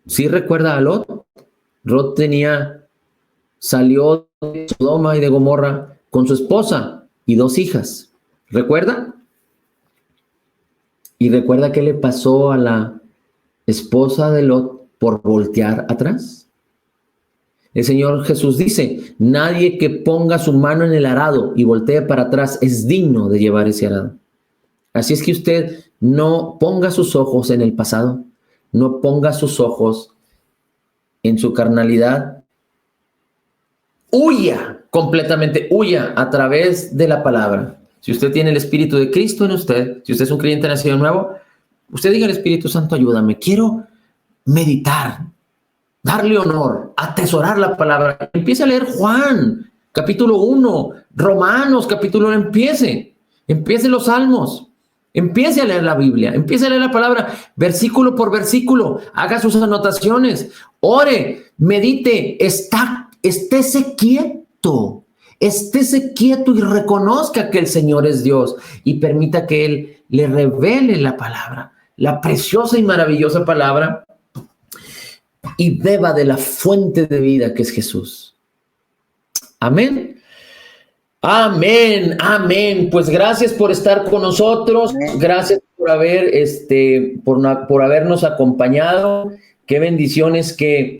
Speaker 3: ¿Sí recuerda a Lot? Lot salió de Sodoma y de Gomorra con su esposa y 2 hijas. ¿Recuerda? ¿Y recuerda qué le pasó a la esposa de Lot por voltear atrás? El Señor Jesús dice, nadie que ponga su mano en el arado y voltee para atrás es digno de llevar ese arado. Así es que usted no ponga sus ojos en el pasado, no ponga sus ojos en su carnalidad. Huya completamente, huya a través de la palabra. Si usted tiene el Espíritu de Cristo en usted, si usted es un creyente nacido nuevo, usted diga al Espíritu Santo, ayúdame, quiero meditar, darle honor, atesorar la palabra. Empiece a leer Juan, capítulo 1, Romanos, capítulo 1, empiece los Salmos, empiece a leer la Biblia, empiece a leer la palabra, versículo por versículo, haga sus anotaciones, ore, medite, estése quieto y reconozca que el Señor es Dios y permita que Él le revele la palabra, la preciosa y maravillosa palabra, y beba de la fuente de vida que es Jesús. Amén. Amén, amén. Pues gracias por estar con nosotros. Gracias por habernos acompañado. Qué bendiciones que